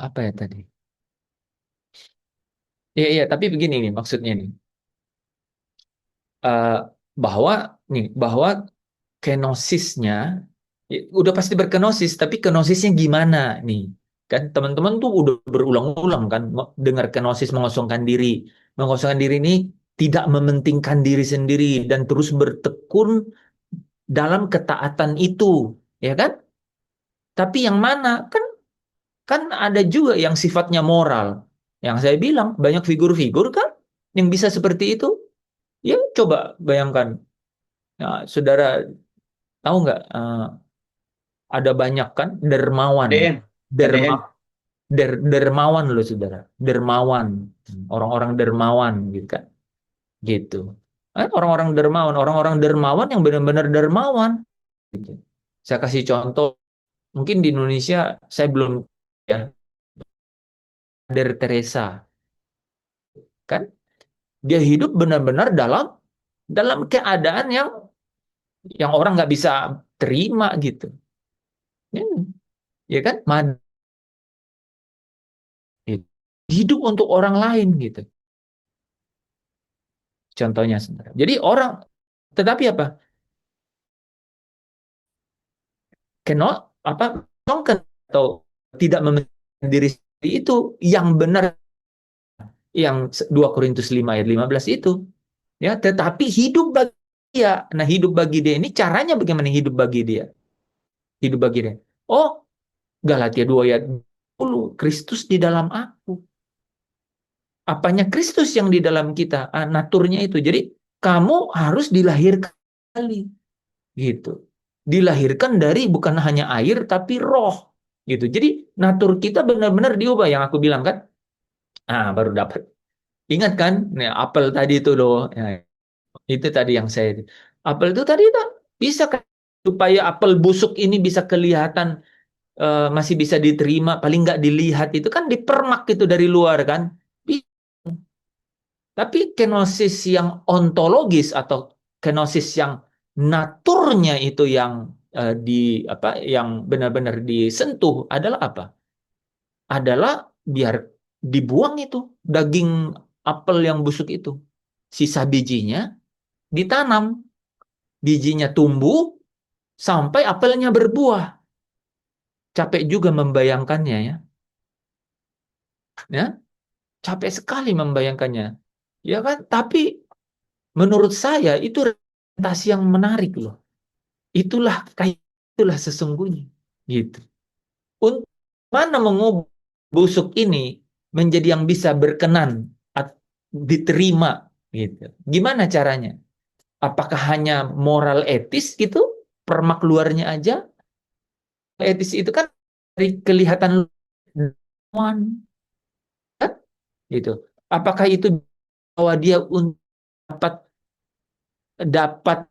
Apa ya tadi? Iya, tapi begini nih maksudnya nih. Eh, bahwa kenosisnya udah pasti berkenosis, tapi kenosisnya gimana nih? Kan teman-teman tuh udah berulang-ulang kan dengar kenosis mengosongkan diri. Mengosongkan diri ini tidak mementingkan diri sendiri dan terus bertekun dalam ketaatan itu, ya kan? Tapi yang mana? Kan ada juga yang sifatnya moral. Yang saya bilang banyak figur-figur kan yang bisa seperti itu. Ya coba bayangkan. Nah, saudara tahu nggak ada banyak kan dermawan, DM, derma, KDM. dermawan loh saudara, dermawan, orang-orang dermawan gitu kan, gitu. Orang-orang dermawan yang benar-benar dermawan. Gitu. Saya kasih contoh, mungkin di Indonesia saya belum ya, Mother Teresa, kan dia hidup benar-benar dalam keadaan yang orang nggak bisa terima gitu. Ya, ya kan? Hidup untuk orang lain gitu. Contohnya saudara. Jadi orang tetapi apa? Keno apa? Nongken atau tidak memiliki diri sendiri itu yang benar yang 2 Korintus 5 ayat 15 itu. Ya, tetapi hidup bagi dia. Nah, hidup bagi dia ini caranya bagaimana hidup bagi dia? Hidup bagi dia. Oh, Galatia 2 ayat 10, Kristus di dalam aku. Apanya Kristus yang di dalam kita? Naturnya itu. Jadi kamu harus dilahirkan kembali. Gitu. Dilahirkan dari bukan hanya air tapi roh. Gitu. Jadi natur kita benar-benar diubah yang aku bilang kan. Baru dapat. Ingat kan? Nah, apel tadi itu loh. Nah, itu tadi yang saya apel itu tadi itu bisa kan supaya apel busuk ini bisa kelihatan masih bisa diterima, paling nggak dilihat itu kan dipermak itu dari luar kan. Tapi kenosis yang ontologis atau kenosis yang naturnya itu yang yang benar-benar disentuh adalah apa? Adalah biar dibuang itu daging apel yang busuk itu. Sisa bijinya ditanam, bijinya tumbuh sampai apelnya berbuah. Capek juga membayangkannya ya. Ya. capek sekali membayangkannya. Ya kan? Tapi menurut saya itu representasi yang menarik loh. Itulah sesungguhnya gitu. Untuk mana mengubah busuk ini menjadi yang bisa berkenan atau diterima gitu. Gimana caranya? Apakah hanya moral etis gitu? Permak luarnya aja? Etis itu kan dari kelihatan luar gitu. Apakah itu bahwa dia untuk dapat dapat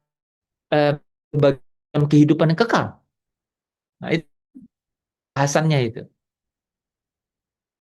bagian kehidupan yang kekal? Nah, itu bahasannya itu.